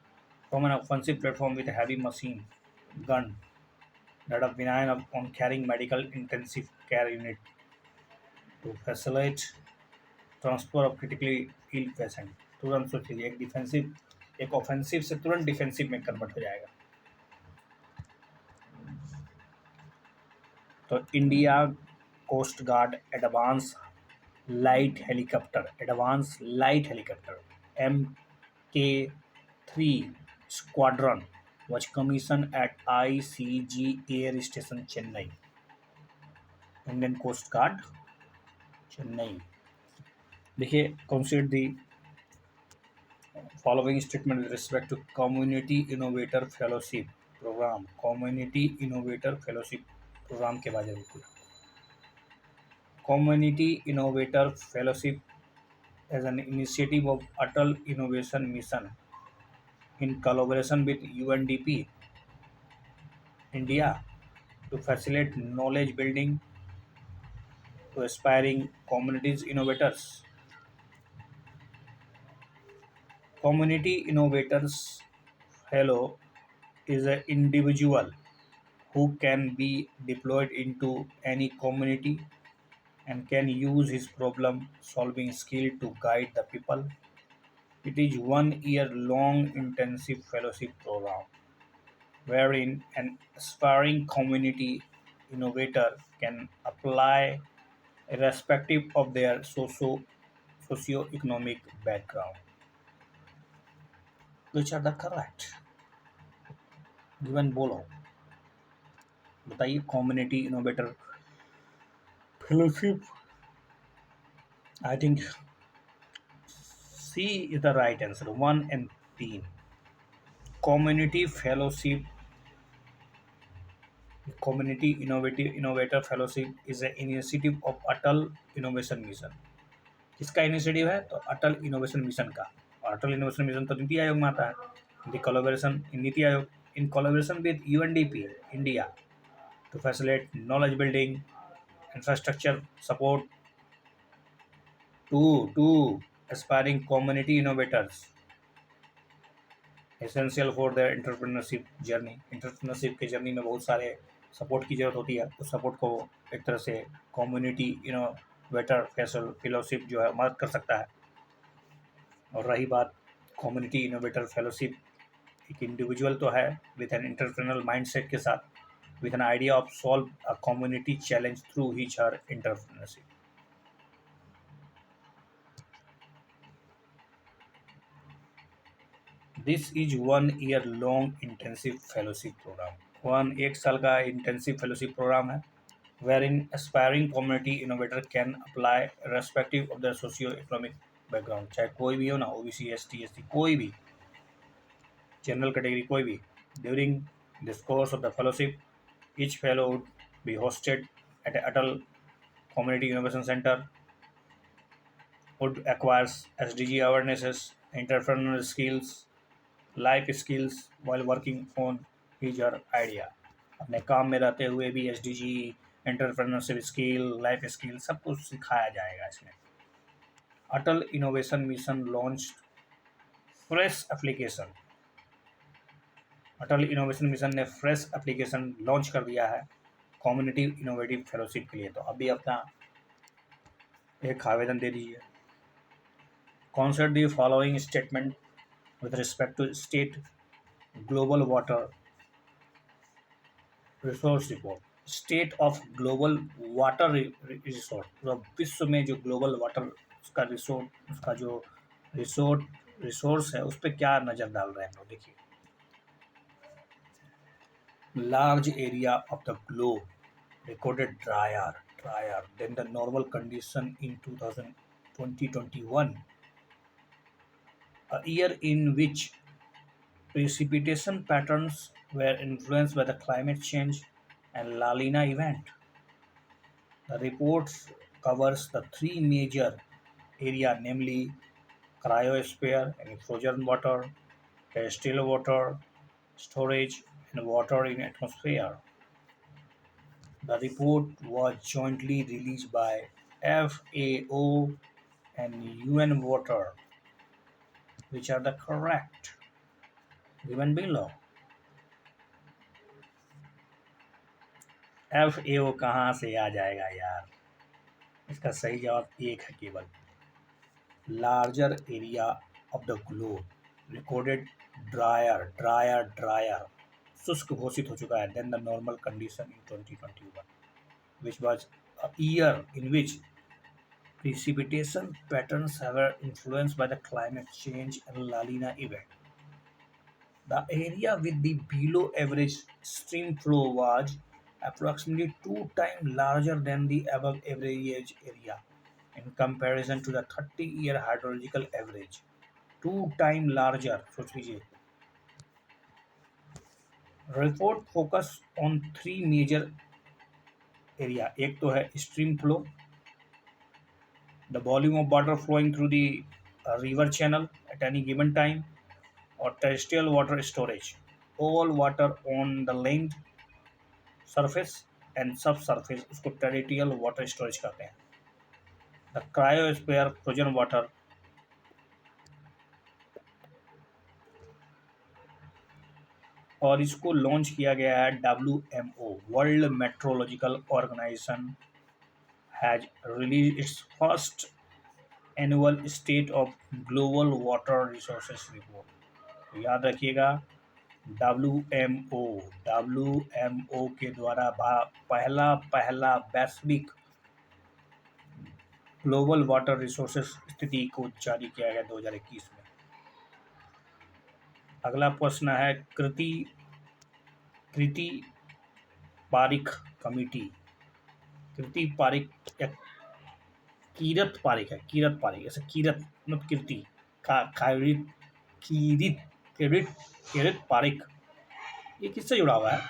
from an offensive platform with heavy machine gun that are benign on carrying medical intensive care unit to facilitate transfer of critically ill patient. तुरंत सोच लीजिए, एक डिफेंसिव एक ऑफेंसिव से तुरंत डिफेंसिव में कन्वर्ट हो जाएगा। तो India Coast Guard advance light helicopter MK3 squadron was commissioned at ICG Air Station Chennai, Indian Coast Guard Chennai. देखिए, consider the following statement with respect to community innovator fellowship programme. Community innovator fellowship programme के बारे में पूछा। Community innovator fellowship as an initiative of Atal innovation Mission in collaboration with UNDP India to facilitate knowledge building to aspiring communities innovators. Community Innovators Fellow is an individual who can be deployed into any community and can use his problem solving skill to guide the people. It is 1 year long intensive fellowship program wherein an aspiring community innovator can apply irrespective of their socio-economic background. Which are the correct? Given बोलो, बताइए। Community innovator fellowship, I think C is the right answer, 1 and 3। Community fellowship, community innovator fellowship is a initiative of Atal innovation mission. किसका initiative है? तो अटल innovation mission का। और अटल innovation mission तो नीति आयोग में आता है। The collaboration in NITI Aayog in collaboration with UNDP India to facilitate knowledge building infrastructure support to aspiring community innovators essential for their entrepreneurship journey. Entrepreneurship के जर्नी में बहुत सारे सपोर्ट की जरूरत होती है। उस सपोर्ट को एक तरह से कम्युनिटी इनोवेटर फेलोशिप जो है मदद कर सकता है। और रही बात कम्युनिटी इनोवेटर फेलोशिप, एक इंडिविजुअल तो है विथ एन एंटरप्रेन्योरल माइंडसेट के साथ, with an idea of solve a community challenge through his her entrepreneurship. This is 1 year long intensive fellowship program. 1 साल का इंटेंसिव फेलोशिप प्रोग्राम है wherein aspiring community innovator can apply respective of the socio economic background, चाहे कोई भी हो ना, OBC ST SC कोई भी, जनरल कैटेगरी कोई भी। During this course of the fellowship each fellow would be hosted at a Atal Community Innovation Center, would acquire SDG awarenesses, entrepreneurial skills, life skills while working on his or idea। अपने काम में रहते हुए भी SDG, entrepreneurship skill, life skill सब कुछ सिखाया जाएगा इसमें। Atal innovation Mission launch fresh application. Atal innovation Mission ने फ्रेश एप्लीकेशन लॉन्च कर दिया है कम्युनिटी इनोवेटिव फेलोशिप के लिए। तो अभी अपना एक आवेदन दे दीजिए। Consider the following statement with respect to state global water resource report. State of global water resource, पूरा विश्व में जो ग्लोबल वाटर उसका रिसोर्स, उसका जो रिसोर्स है उस पर क्या नज़र डाल रहे हैं हम लोग, देखिए। Large area of the globe recorded drier than the normal condition in 2021, a year in which precipitation patterns were influenced by the climate change and La Nina event. The report covers the three major areas, namely cryosphere and frozen water, terrestrial water storage, and water in atmosphere. The report was jointly released by FAO and UN water, which are the correct given below. FAO कहाँ से आ जाएगा यार? इसका सही जवाब एक है केवल, larger area of the globe recorded drier शुष्क घोषित हो चुका है than the normal condition in 2021, which was a year in which precipitation patterns were influenced by the climate change and La Nina event. The area with the below average stream flow was approximately 2 times larger than the above average area in comparison to the 30-year hydrological average. 2 times larger, सोच लीजिए. Report focus on 3 major area. एक तो है stream flow, the volume of water flowing through the river channel at any given time, or terrestrial water storage. All water on the land, surface and subsurface उसको terrestrial water storage कहते हैं. The cryosphere frozen water, और इसको launch किया गया है WMO world meteorological organisation has release its first annual state of global water resources report. याद रखिएगा, WMO के द्वारा पहला वैश्विक ग्लोबल वाटर रिसोर्सेज स्थिति को जारी किया गया 2021 में. अगला प्रश्न है कृति पारिख कमेटी. कृति पारिख या कीरत पारिख है, कीरत पारिख, ऐसे कीरत मतलब कीर्ति कीरित पारिख, ये किससे जुड़ा हुआ है?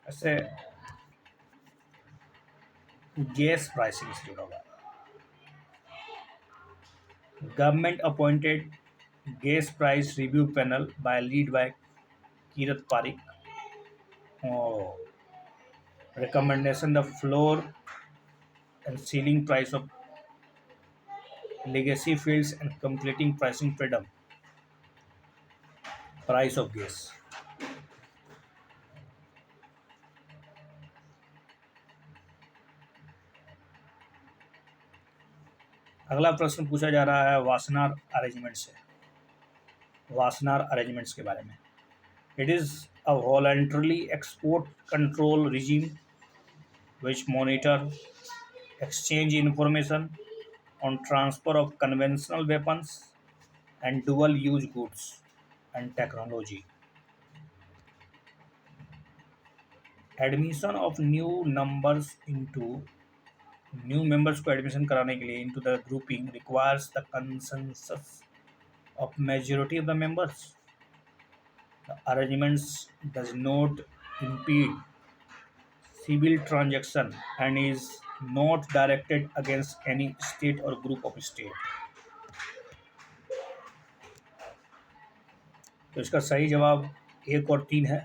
ऐसे गैस प्राइसिंग से जुड़ा हुआ है. Government appointed gas price review panel lead by Kirit Parikh. Recommendation the floor and ceiling price of legacy fields and completing pricing freedom. Price of gas. अगला प्रश्न पूछा जा रहा है वासनार अरेंजमेंट से, वासनार अरेंजमेंट्स के बारे में. It is a voluntarily export control regime which monitor exchange information on transfer of conventional weapons and dual use goods and technology. Admission of new members को एडमिशन कराने के लिए into the grouping requires the consensus of majority of the members. The arrangements does not impede civil transaction and is not directed against any state or group of state. तो इसका सही जवाब 1 और 3 है.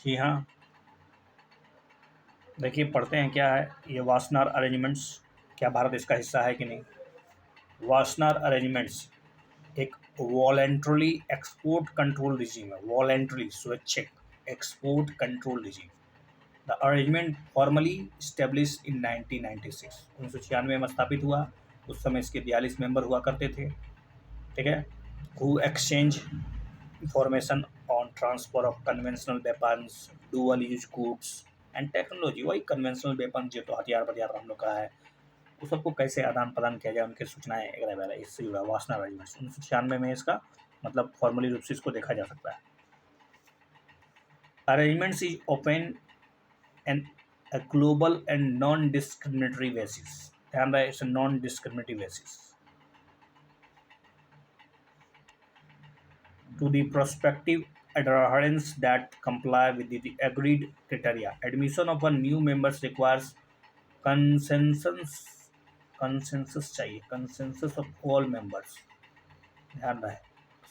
जी हाँ, देखिए पढ़ते हैं क्या है ये वासनार अरेंजमेंट्स, क्या भारत इसका हिस्सा है कि नहीं. वासनार अरेंजमेंट्स एक वॉलंटरली एक्सपोर्ट कंट्रोल रिजीम है, वॉलंटरली स्वैच्छिक export control regime. The arrangement formally establish in 1996, 1996 में स्थापित हुआ. उस समय इसके 42 मेंबर हुआ करते थे. ठीक है. Who exchange information on transfer of conventional weapons, dual use goods and technology. वही कन्वेंशनल वेपन जो तो हथियार हम लोग का है, उस सबको कैसे आदान प्रदान किया जाए, उनकी सूचनाएं वगैरह वगैरह, इससे जुड़ा वासना अरेंजमेंट्स 1996 में इसका मतलब फॉर्मली रूप से इसको देखा जा सकता है. Arrangements is open and a global and non-discriminatory basis. ध्यान रहे, it's a non-discriminatory basis to the prospective adherents that comply with the agreed criteria. Admission of a new members requires consensus चाहिए, consensus of all members. ध्यान रहे,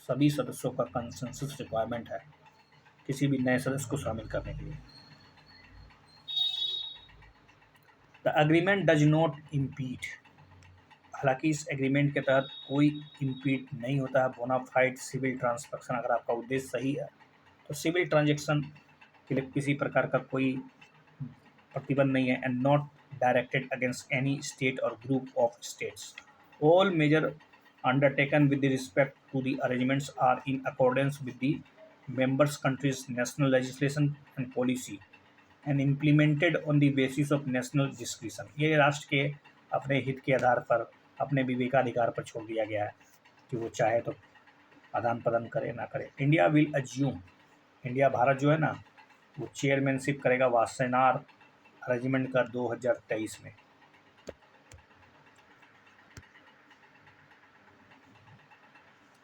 सभी सदस्यों का consensus requirement है किसी भी नए सदस्य को शामिल करने के लिए. The agreement does not impede हालांकि इस एग्रीमेंट के तहत कोई इम्पीड नहीं होता है बोनाफाइड सिविल ट्रांसफेक्शन। अगर आपका उद्देश्य सही है तो सिविल ट्रांजेक्शन के लिए किसी प्रकार का कोई प्रतिबंध नहीं है। And not directed against any state और group of states. All measure undertaken with respect to the arrangements are in accordance with the members countries national legislation and policy and implemented on the basis of national discretion। ये राष्ट्र के अपने हित के आधार पर अपने विवेकाधिकार पर छोड़ दिया गया है कि वो चाहे तो आदान प्रदान करे ना करे। India will assume, India Bharat जो है ना वो चेयरमैनशिप करेगा वासेनार अरेंजमेंट का 2023 में।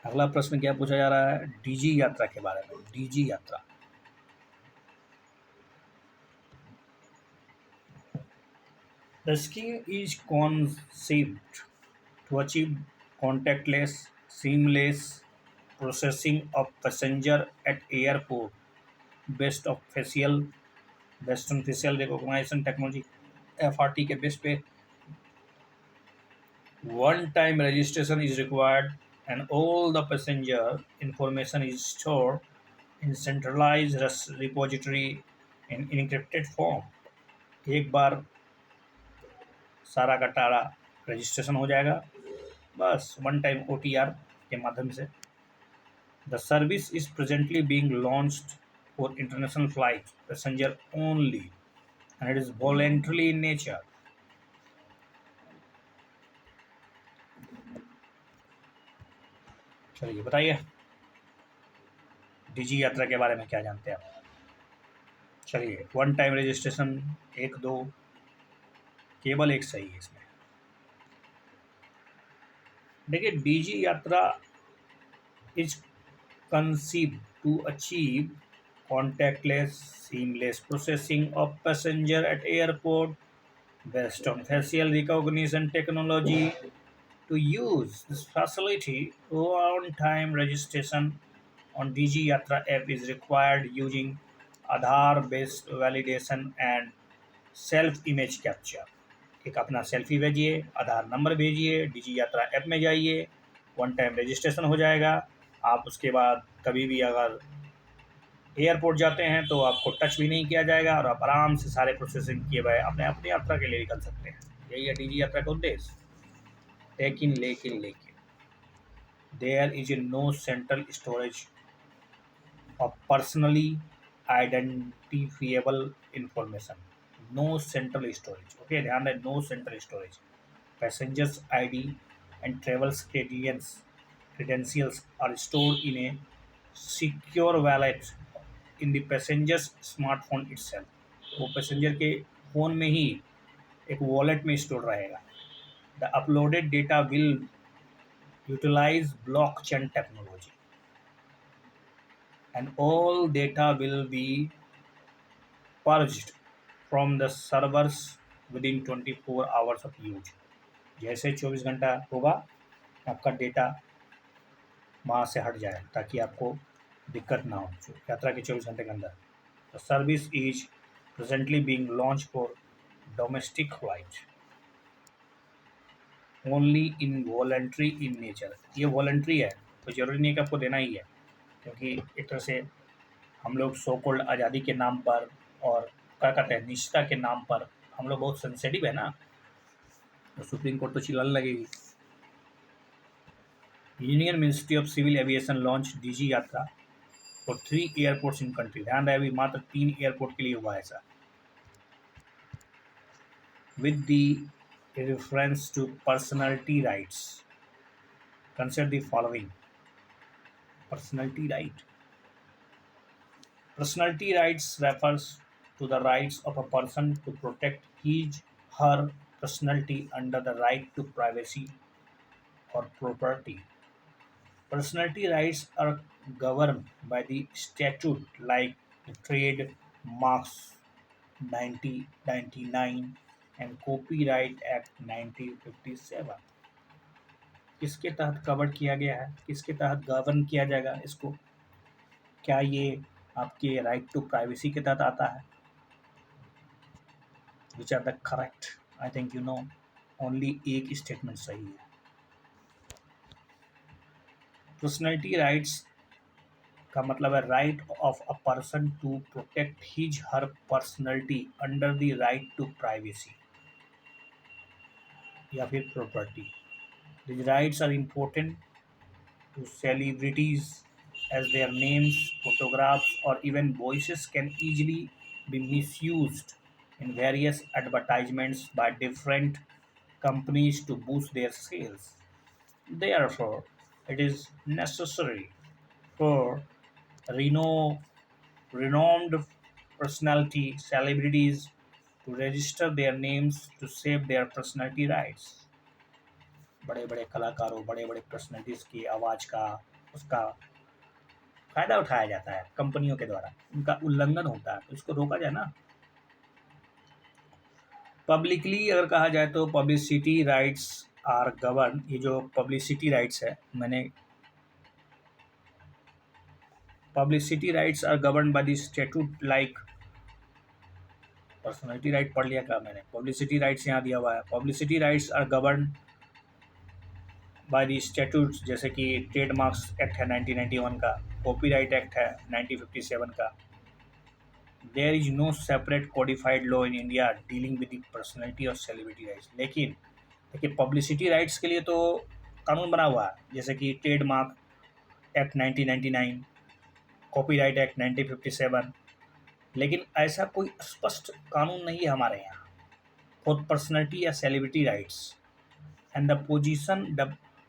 अगला प्रश्न क्या पूछा जा रहा है? डीजी यात्रा के बारे में। डीजी यात्रा The scheme is conceived to achieve contactless, seamless processing of passenger at airport based on facial recognition technology FRT के बेस पे। One time registration is required and all the passenger information is stored in centralized repository in encrypted form। एक बार सारा का टारा registration हो जाएगा बस one time OTR के माध्यम से। The service is presently being launched for international flight passenger only and it is voluntary in nature. चलिए बताइए डीजी यात्रा के बारे में क्या जानते हैं आप? चलिए वन टाइम रजिस्ट्रेशन 1-2 केवल एक सही है इसमें। देखिए डीजी यात्रा is conceived to achieve contactless, seamless processing of passenger at airport based on facial recognition technology. To use this facility, on-time registration on DG Yatra app is required using Aadhaar-based validation and self-image capture। एक अपना selfie भेजिए, आधार number भेजिए, DG यात्रा app में जाइए, one time registration हो जाएगा। आप उसके बाद कभी भी अगर एयरपोर्ट जाते हैं तो आपको टच भी नहीं किया जाएगा और आप आराम से सारे प्रोसेसिंग किए हुए अपने अपनी यात्रा के लिए निकल सकते हैं। यही है डीजी यात्रा का उद्देश्य। लेकिन there is a no central storage of personally identifiable information. No central storage, okay ध्यान दें, no central storage. Passengers ID and travels credentials are stored in a secure wallet in the passenger's smartphone itself। वो passenger के phone में ही एक wallet में store रहेगा। The uploaded data will utilise blockchain technology and all data will be purged from the servers within 24 hours of use. जैसे 24 घंटा होगा आपका डेटा वहाँ से हट जाए ताकि आपको दिक्कत ना हो यात्रा के 24 घंटे के अंदर। The service is presently being launch for domestic flight only in voluntary in nature. ये वॉलंट्री है तो जरूरी नहीं कि आपको देना ही है, क्योंकि एक तरह से हम लोग सो कॉल्ड आज़ादी के नाम पर और क्या कहते हैं निष्ठा के नाम पर हम लोग बहुत सेंसिटिव है ना, तो सुप्रीम कोर्ट तो चिल्लाने लगेगी। Union ministry of civil aviation launch Digi Yatra for 3 airports in country. ध्यान रहे अभी मात्र 3 एयरपोर्ट के लिए हुआ है ऐसा। With the reference to personality rights consider the following. Personality right, personality rights refers to the rights of a person to protect his her personality under the right to privacy or property। Personality rights are governed by the statute like the Trade Marks 1999 and Copyright Act 1957। किसके तहत cover किया गया है, किसके तहत govern किया जाएगा इसको? क्या ये आपके राइट टू प्राइवेसी के तहत आता है? Which are the correct? I think you know only एक स्टेटमेंट सही है। पर्सनैलिटी राइट्स का मतलब है right of a person to protect his her personality under the right to privacy या फिर property. These rights are important to celebrities as their names, photographs, or even voices can easily be misused in various advertisements by different companies to boost their sales. Therefore, it is necessary for reno- renowned personality celebrities to register their names to save their personality rights. बड़े बड़े कलाकारों बड़े बड़े personalities की आवाज़ का उसका फ़ायदा उठाया जाता है कंपनियों के द्वारा, उनका उल्लंघन होता है तो इसको रोका जाए ना। पब्लिकली अगर कहा जाए तो पब्लिसिटी राइट्स आर गवर्न, ये जो पब्लिसिटी राइट्स है मैंने publicity rights are govern by the statute like personality right पढ़ लिया क्या मैंने, पब्लिसिटी राइट्स यहाँ दिया हुआ है। Publicity rights are govern by the statutes जैसे कि ट्रेडमार्क्स एक्ट है 1991 का, कॉपीराइट एक्ट है 1957 का। There is no separate codified law in India dealing with the personality और सेलिब्रिटी राइट्स। लेकिन देखिए पब्लिसिटी राइट्स के लिए तो कानून बना हुआ है जैसे कि ट्रेडमार्क एक्ट 1999, कॉपीराइट एक्ट 1957, लेकिन ऐसा कोई स्पष्ट कानून नहीं है हमारे यहाँ फॉर पर्सनैलिटी या celebrity rights and the position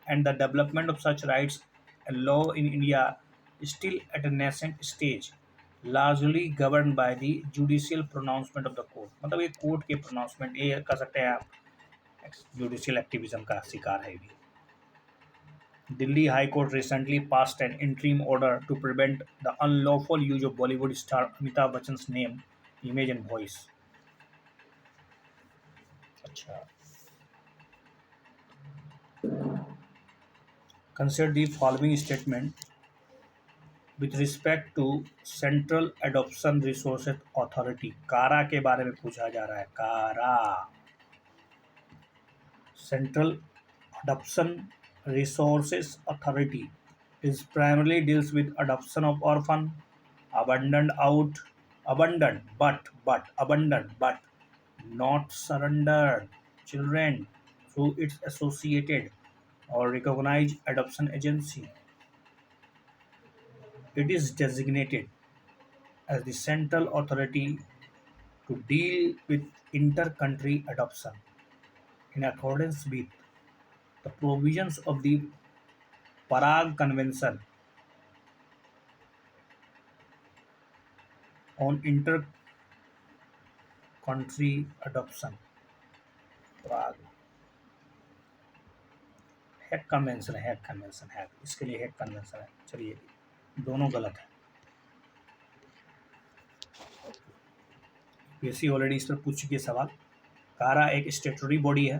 and the development of such rights and law in India is still at a nascent stage, largely governed by the judicial pronouncement of the court। मतलब ये court के pronouncement ये कह सकते हैं आप judicial activism का शिकार है भी। Delhi High Court recently passed an interim order to prevent the unlawful use of Bollywood star Amitabh Bachchan's name, image and voice। अच्छा, consider the following statement with respect to central adoption resources authority. CARA के बारे में पूछा जा रहा है। CARA central adoption resources authority is primarily deals with adoption of orphan abandoned but not surrendered children through its associated or recognized adoption agency. It is designated as the central authority to deal with inter-country adoption in accordance with the provisions of the Prague Convention on inter-country adoption। Prague Hague convention है, Hague convention है, इसके लिए हैग convention है। चलिए दोनों गलत है। UPSC already इस पर पूछ चुकी है सवाल। कारा एक स्टेटरी बॉडी है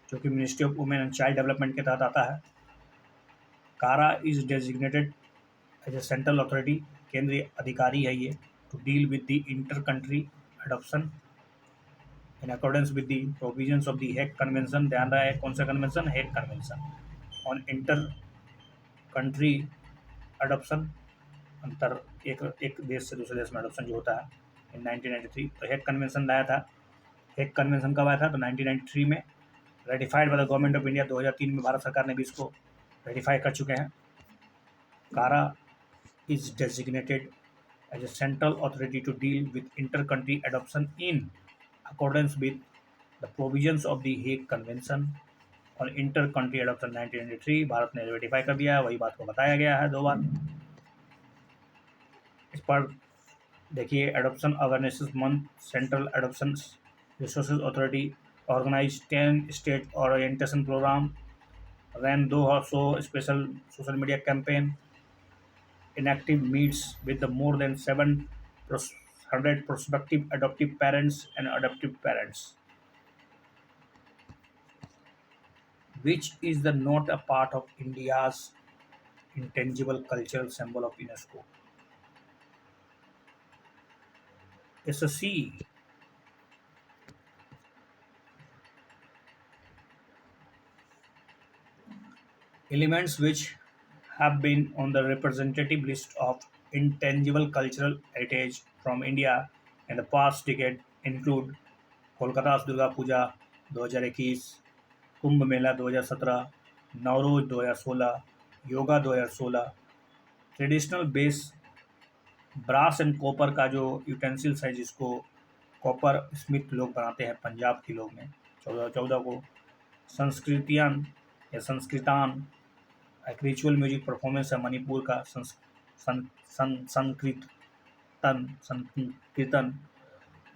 जो कि ministry of women and child development के तहत आता है। CARA is designated as a central authority, केंद्रीय अधिकारी है ये, to deal with the inter country adoption in accordance with the provisions of the Hague convention. ध्यान रहा है कौन सा कन्वेंशन, Hague convention on inter country adoption, अंतर एक देश से दूसरे देश में अडॉप्शन जो होता है इन 1993। तो हेग कन्वेंशन लाया था। हेग कन्वेंशन कब आया था तो 1993 में, ratified by the government of India. 2003 में भारत सरकार ने भी इसको रेटिफाई कर चुके हैं। कारा is designated as a central authority to deal with inter-country adoption in accordance with the provisions of the Hague Convention on inter-country adoption 1993। Bharat ने रेटिफाई कर दिया है, वही बात को बताया गया है 2 बार। इस पर देखिए adoption awareness month, central adoption resources authority organise 10 state orientation program, ran 200 special social media campaign, inactive meets with the more than 700 prospective adoptive parents and adoptive parents, which is the not a part of India's intangible cultural symbol of UNESCO। It's a C। Elements which have been on the representative list of intangible cultural heritage from India in the past decade include Kolkata Durga Puja 2021, Kumbh Mela 2017, Navroz 2016, yoga 2016, traditional base brass and copper का जो utensils है जिसको copper Smith लोग बनाते हैं पंजाब के लोग में 14 को, संस्कृतियान या संस्कृतान एक रिचुअल म्यूजिक परफॉर्मेंस है मणिपुर का, Sankirtana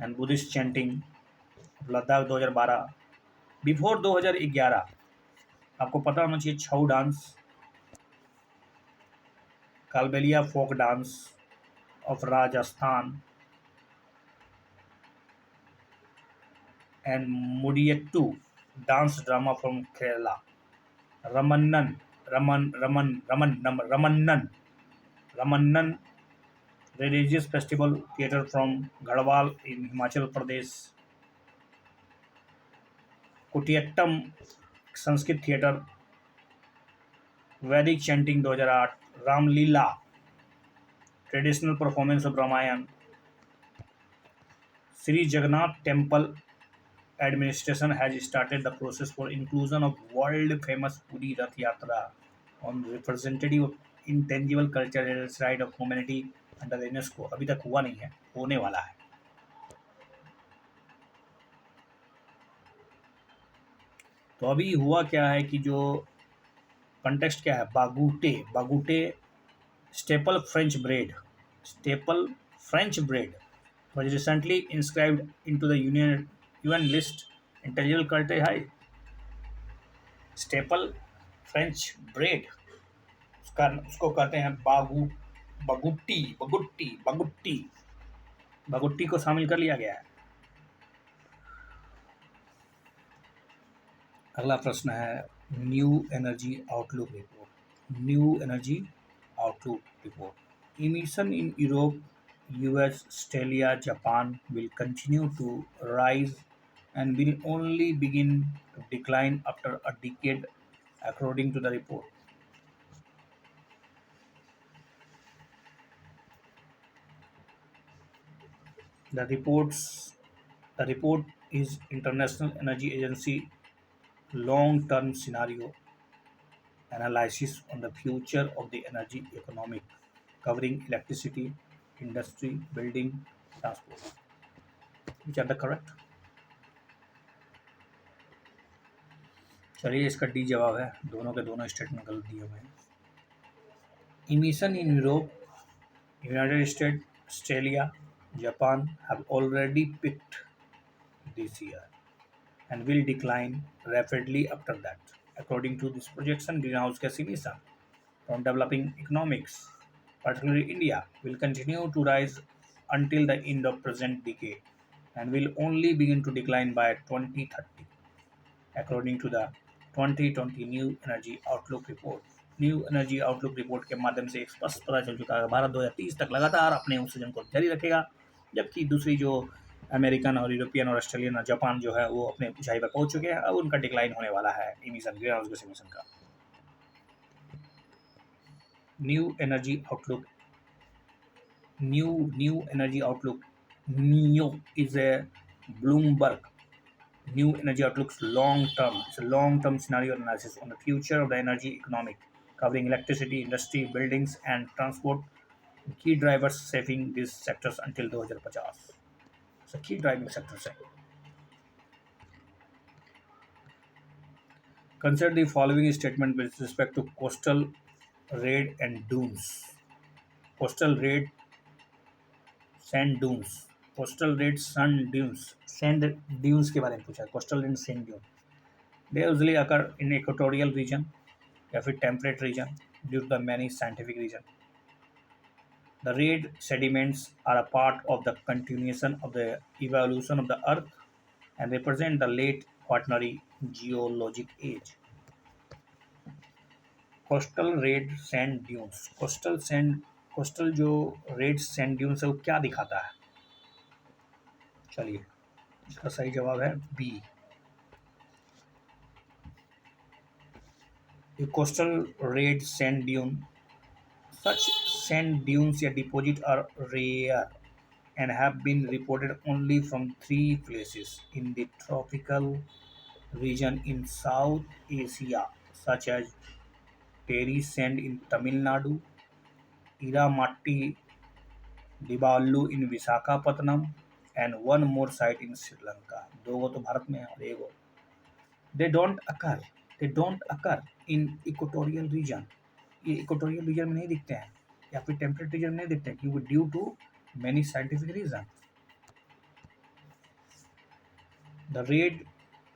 and Buddhist chanting Ladakh 2012, before 2011 आपको पता होना चाहिए Chhau dance, Kalbelia folk dance of Rajasthan and Mudiyettu dance drama from Kerala, Ramman Ramman Ramman Ramman Ramman Ramman religious festival theatre from Garhwal in Himachal Pradesh, Kutiyattam Sanskrit theatre, Vedic chanting 2008, Ramlila traditional performance of Ramayana, Shri Jagannath temple administration has started the process for inclusion of world famous Puri Rath Yatra on representative of intangible cultural right of humanity under the UNESCO। अभी तक हुआ नहीं है, होने वाला है। तो अभी हुआ क्या है कि जो कंटेक्स्ट क्या है, baguette staple French bread was recently inscribed into the UN list intangible culture है। स्टेपल फ्रेंच ब्रेड उसको कहते हैं बगुट्टी को शामिल कर लिया गया है। अगला प्रश्न है new energy outlook report, emission in Europe, US, Australia, Japan will continue to rise and will only begin to decline after a decade, according to the report. The report is International Energy Agency long-term scenario analysis on the future of the energy economy, covering electricity, industry, building, transport. Which are the correct? चलिए इसका D जवाब है, दोनों के दोनों statement गलत दिए हुए हैं। Emission in Europe, United state, Australia, Japan have already peaked this year and will decline rapidly after that. According to this projection, greenhouse gas emission from developing economics, particularly India, will continue to rise until the end of present decade and will only begin to decline by 2030, according to the 2020 New Energy Outlook Report। New energy outlook report के माध्यम से स्पष्ट पता चल चुका है भारत 2030 तक लगातार अपने उत्सर्जन को जारी रखेगा, जबकि दूसरी जो अमेरिकन और यूरोपियन और ऑस्ट्रेलियन और जापान जो है वो अपने ऊंचाई पर पहुंच चुके हैं, अब उनका डिक्लाइन होने वाला है emission, greenhouse gas emission का। New energy outlook NEO is a Bloomberg New Energy Outlook's long-term scenario analysis on the future of the energy economy, covering electricity, industry, buildings, and transport, key drivers shaping these sectors until 2050. So, key driving sectors है। Consider the following statement with respect to coastal raid and dunes. Coastal raid sand dunes, sand dunes के बारे में पूछा है। coastal and sand dunes, they usually occur in equatorial region या फिर temperate region due to the many scientific reasons. The raid sediments are a part of the continuation of the evolution of the earth and represent the late quaternary geologic age. Coastal red sand dunes, coastal जो red sand dunes है वो क्या दिखाता है? चलिए इसका सही जवाब है B. A coastal red sand dune Such sand dunes या deposit are rare and have been reported only from three places in the tropical region in South Asia, such as Terry Sand in Tamil Nadu, Iramatti Diballu in Visakhapatnam, and one more site in Sri Lanka. दो गो तो भारत में है और एक गो they don't occur they don't occur in equatorial region. ये equatorial region में नहीं दिखते हैं या फिर टेम्परेट रीजन में नहीं दिखते हैं क्योंकि due to many scientific reason. The red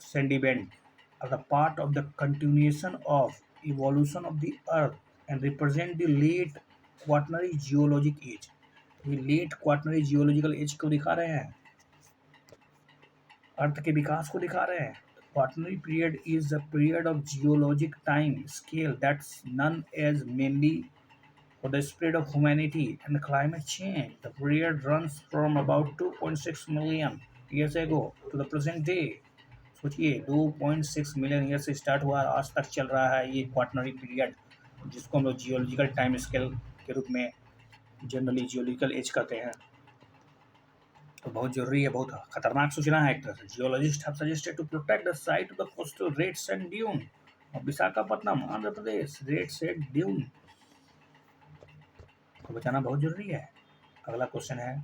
sandy band are the part of the continuation of evolution of the earth and represent the late quaternary geologic age. ये लेट क्वाटनरी जियोलॉजिकल एज को दिखा रहे हैं, अर्थ के विकास को दिखा रहे हैं. Quaternary period is the period of geologic time scale that's none age mainly for the spread of humanity and climate change. The period runs from about 2.6 million years ago to the present day. सोचिए 2.6 million year से start हुआ आज तक चल रहा है ये quaternary period, जिसको हम लोग जियोलॉजिकल टाइम स्केल के रूप में जनरली जियोलॉजिकल एज कहते हैं. तो बहुत जरूरी है, बहुत खतरनाक सूचना है एक तरह से. Geologist have suggested to protect the site of the coastal red sand dune of Visakhapatnam Andhra Pradesh. Red sand dune को बचाना बहुत जरूरी है. अगला क्वेश्चन है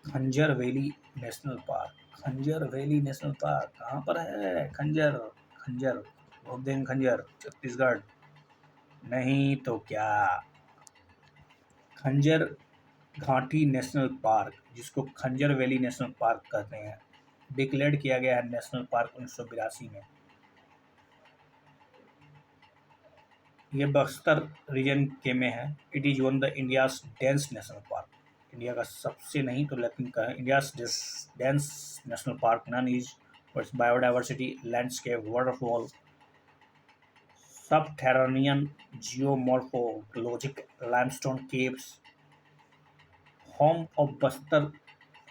Khanjar valley national park. Khanjar valley national park कहाँ पर है? खंजर खंजर बोगदेन खंजर छत्तीसगढ़ नहीं तो क्या? खंजर घाटी नेशनल पार्क, जिसको खंजर वैली नेशनल पार्क कहते हैं, डिक्लेयर किया गया है नेशनल पार्क 1982 में. ये बस्तर रीजन के में है. It is one the India's dense national park. India का सबसे नहीं तो लेकिन का India's dense national park. Known is for its biodiversity, landscape, waterfall, subterranean geomorphologic limestone caves, home of Bastar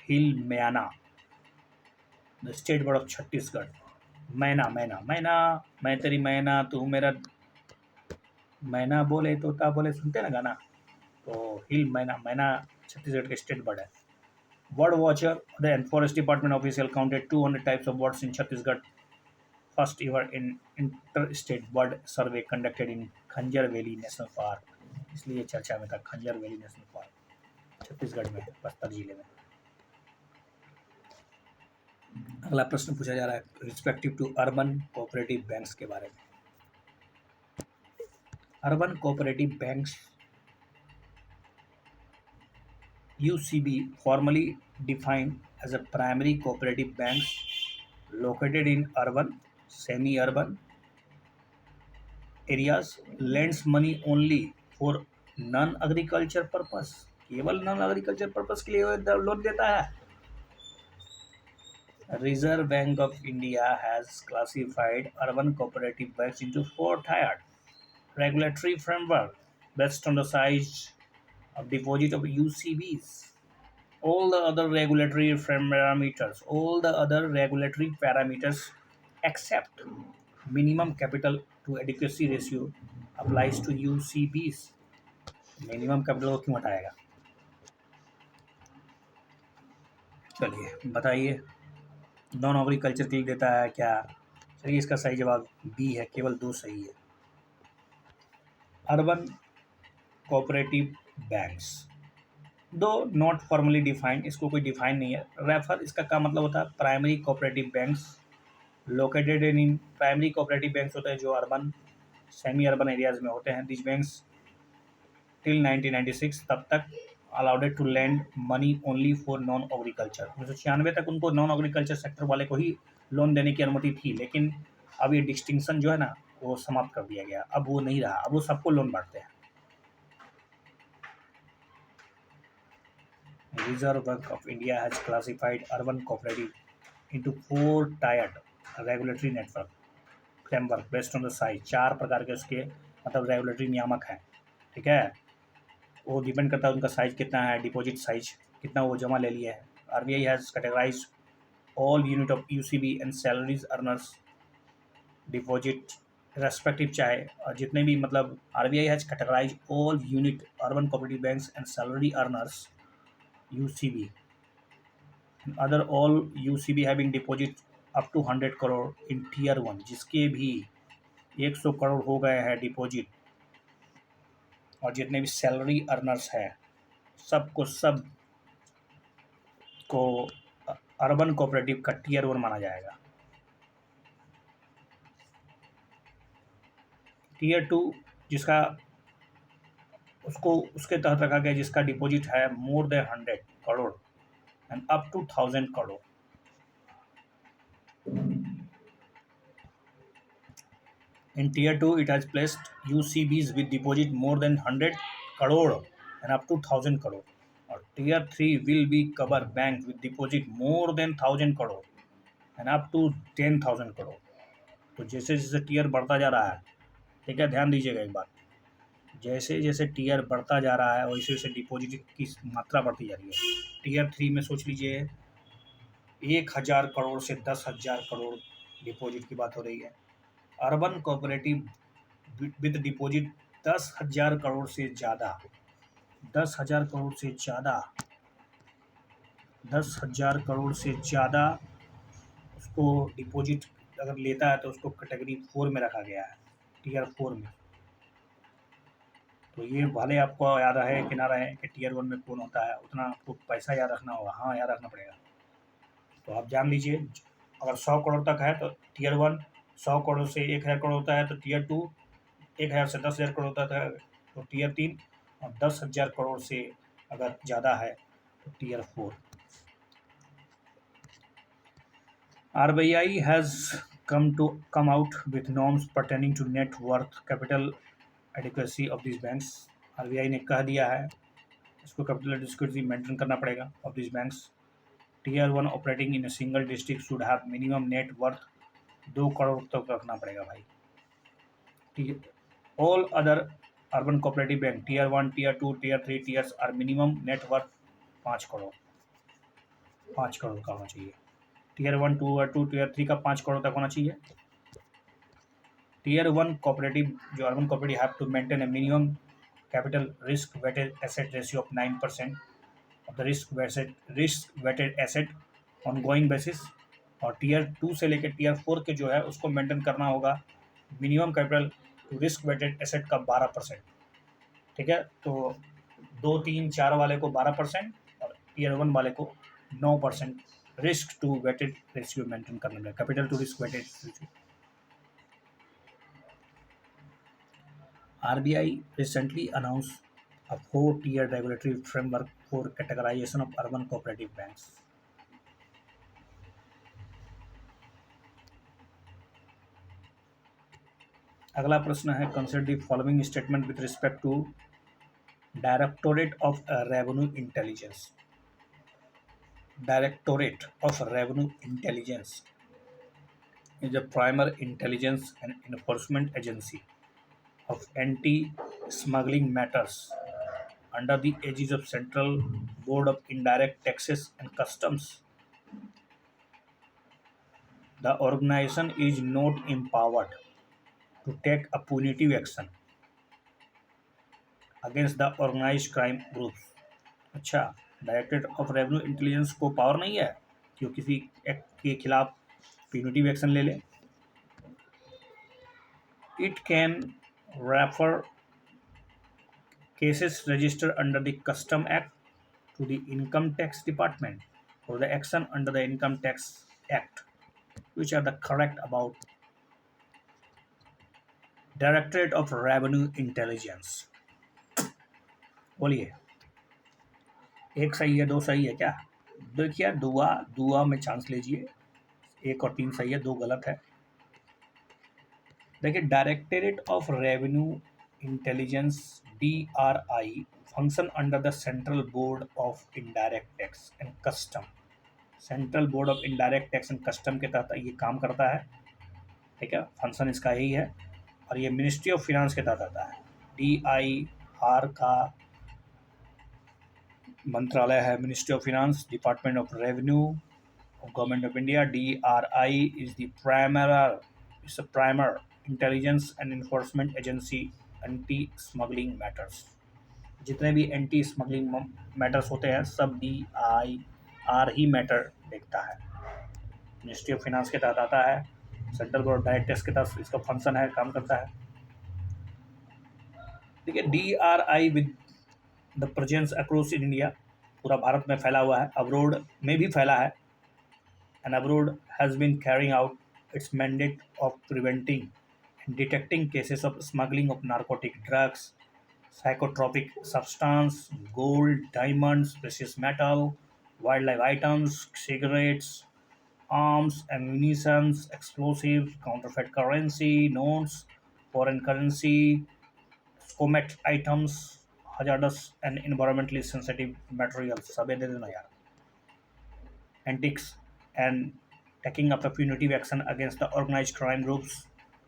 hill myna, the state bird of Chhattisgarh. Myna myna मैना मैं तेरी मैना तू मेरा मैना बोले तोता बोले, सुनते ना गाना, तो हिल मैना. मैना छत्तीसगढ़ के स्टेट बर्ड है. Bird watcher the end forest department official counted 200 types of birds in Chhattisgarh. First ever in inter state bird survey conducted in खंजर वैली नेशनल पार्क. इसलिए चर्चा में था. खंजर वैली नेशनल पार्क छत्तीसगढ़ में है, बस्तर जिले में. अगला प्रश्न पूछा जा रहा है respective to urban cooperative banks के बारे में. Urban cooperative banks UCB formally defined as a primary cooperative banks located in urban, semi-urban areas, lends money only for non-agriculture purpose. केवल नॉन एग्रीकल्चर पर्पस के लिए लोन देता है. Reserve Bank of India has classified urban cooperative banks into four-tiered regulatory framework based on the size of deposit of UCBs. All the other regulatory parameters except minimum capital to adequacy ratio applies to UCBs. Minimum capital को क्यों हटाएगा? चलिए बताइए. Non agriculture के लिए देता है क्या? चलिए इसका सही जवाब बी है, केवल 2 सही है. अर्बन कोऑपरेटिव बैंक्स दो नॉट फॉर्मली डिफाइंड, इसको कोई डिफाइन नहीं है. रेफर इसका क्या मतलब होता है? Primary cooperative banks located in. Primary cooperative banks होते हैं जो अर्बन सेमी अर्बन एरियाज में होते हैं. दिस बैंक्स टिल 1996 तब तक allowed to land money only for non agriculture. 1996 तक उनको नॉन एग्रीकल्चर सेक्टर वाले को ही लोन देने की अनुमति थी, लेकिन अब ये डिस्टिंक्शन जो है ना वो समाप्त कर दिया गया. अब वो नहीं रहा, अब वो सबको लोन बांटते हैं. Reserve Bank of India has classified urban cooperative into four-tiered regulatory network framework based on the size. 4 प्रकार के उसके मतलब रेगुलेटरी नियामक हैं. ठीक है, वो डिपेंड करता है उनका साइज कितना है, डिपॉजिट साइज कितना वो जमा ले लिया है. RBI has categorized all unit of UCB and salaries earners deposit respective चाहे जितने भी मतलब RBI has categorise all unit urban cooperative banks and salary earners UCB other all UCB having deposit up to 100 crore in tier 1, जिसके भी 100 करोड़ हो गए हैं deposit, और जितने भी सैलरी अर्नर्स हैं सब को अर्बन कोऑपरेटिव का टीयर 1 माना जाएगा। टीयर 2 जिसका उसको उसके तहत रखा गया जिसका डिपॉजिट है more than 100 crore and up to 1000 crore. In tier 2 it has placed UCBs with deposit more than 100 crore and up to 1000 crore, और tier 3 will be cover banks with deposit more than 1000 crore and up to 10,000 crore। तो जैसे जैसे tier बढ़ता जा रहा है, ठीक है, ध्यान दीजिएगा एक बात, जैसे जैसे टीयर बढ़ता जा रहा है वैसे वैसे डिपॉजिट की मात्रा बढ़ती जा रही है। टीयर 3 में सोच लीजिए 1000 करोड़ से 10,000 करोड़ डिपॉजिट की बात हो रही है। Urban cooperative with deposit 10,000 crore से ज़्यादा, 10,000 करोड़ से ज़्यादा, 10,000 करोड़ से ज़्यादा उसको डिपॉजिट अगर लेता है तो उसको कैटेगरी 4 में रखा गया है, टीयर 4 में। तो ये भले आपको याद रहे कि ना रहे कि टीयर 1 में कौन होता है, उतना आपको पैसा याद रखना होगा। हाँ, याद रखना पड़ेगा। तो आप जान लीजिए अगर 100 करोड़ तक है तो टीयर 1, 100 करोड़ से 1000 करोड़ होता है तो टीयर 2, 1000 से 10,000 करोड़ होता था तो टीयर 3, और 10,000 करोड़ से अगर ज़्यादा है तो tier 4। RBI has come out with norms pertaining to net worth capital adequacy of these banks। RBI ने कह दिया है इसको कैपिटल एडिक्वेसी मेंटेन करना पड़ेगा of this banks. Tier 1 operating in a single district should have minimum net worth 2 crore तक रखना पड़ेगा भाई। All other urban cooperative bank tier 1, tier 2, tier 3 tiers are minimum net worth 5 crore, 5 crore का होना चाहिए। टीयर 1, टीयर 3 का 5 करोड़ तक होना चाहिए। टीयर 1 कोऑपरेटिव जो urban cooperative have to maintain a minimum capital risk weighted asset ratio of 9% of the risk weighted asset ongoing basis, और tier 2 से लेकर टीयर 4 के जो है उसको मेंटेन करना होगा minimum capital to risk weighted asset का 12%। ठीक है, तो 2, 3, 4 वाले को 12% और टीयर 1 वाले को 9% risk to weighted ratio maintain करना है, capital to risk weighted ratio. RBI recently announced a 4-tier regulatory framework for categorization of urban cooperative banks। अगला प्रश्न है consider the following statement with respect to directorate of revenue intelligence. Directorate of revenue intelligence is a primary intelligence and enforcement agency of anti-smuggling matters under the aegis of Central Board of Indirect Taxes and Customs। The organization is not empowered to take a punitive action against the organized crime groups। अच्छा, directorate of revenue intelligence को power नहीं है कि वो किसी act के खिलाफ punitive action ले ले। It can refer cases registered under the Custom Act to the Income Tax Department for the action under the Income Tax Act, which are the correct about Directorate of Revenue Intelligence। बोलिए, एक सही है, 2 सही है क्या? देखिए, दुआ में चांस लीजिए, 1 और 3 सही है, 2 गलत है। देखिए, directorate of revenue intelligence DRI function under the central board of indirect tax and custom. Central board of indirect tax and custom के तहत ये काम करता है। ठीक है, फंक्शन इसका यही है, और ये मिनिस्ट्री ऑफ फिनेंस के तहत आता है। DIR का मंत्रालय है ministry of finance, department of revenue of Government of India। DRI is the primer intelligence and enforcement agency anti smuggling matters. जितने भी एंटी स्मगलिंग मैटर्स होते हैं सब DIR ही मैटर देखता है। मिनिस्ट्री ऑफ फाइनेंस के तहत आता है, सेंट्रल बोर्ड ऑफ डायरेक्टर्स के तहत इसका फंक्शन है, काम करता है। ठीक है, DRI with the presence across in India, पूरा भारत में फैला हुआ है, अब्रोड में भी फैला है। And abroad has been carrying out its mandate of preventing and detecting cases of smuggling of narcotic drugs, psychotropic substance, gold, diamonds, precious metal, wildlife items, cigarettes, arms, ammunition, explosives, counterfeit currency, notes, foreign currency, comet items, hazardous and environmentally sensitive materials. सब दे देना यार। Antiques and taking up a punitive action against the organized crime groups.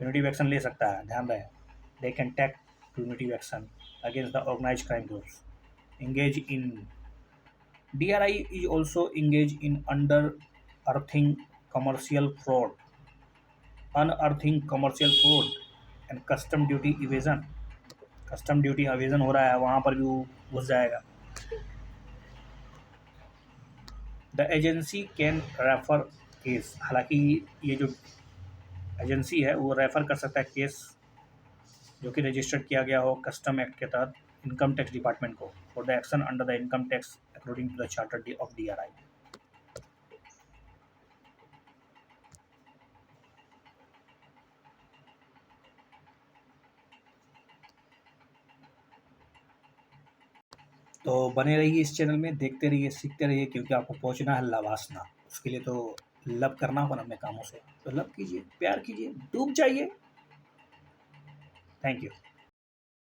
Punitive action ले सकता है, ध्यान रहे, they can take punitive action against the organized crime groups. Engage in DRI is also engaged in unearthing commercial fraud, and custom duty evasion. Custom duty evasion हो रहा है, वहाँ पर भी वो घुस जाएगा। The agency can refer case, हालांकि ये जो एजेंसी है वो रेफर कर सकता है केस जो कि रजिस्टर्ड किया गया हो कस्टम एक्ट के तहत इनकम टैक्स डिपार्टमेंट को for the action under the income tax according to the charter of DRI। तो बने रहिए इस चैनल में, देखते रहिए, सीखते रहिए, क्योंकि आपको पहुंचना है लवासना। उसके लिए तो लब करना होगा अपने कामों से, तो लब कीजिए, प्यार कीजिए, डूब जाइए। Thank you.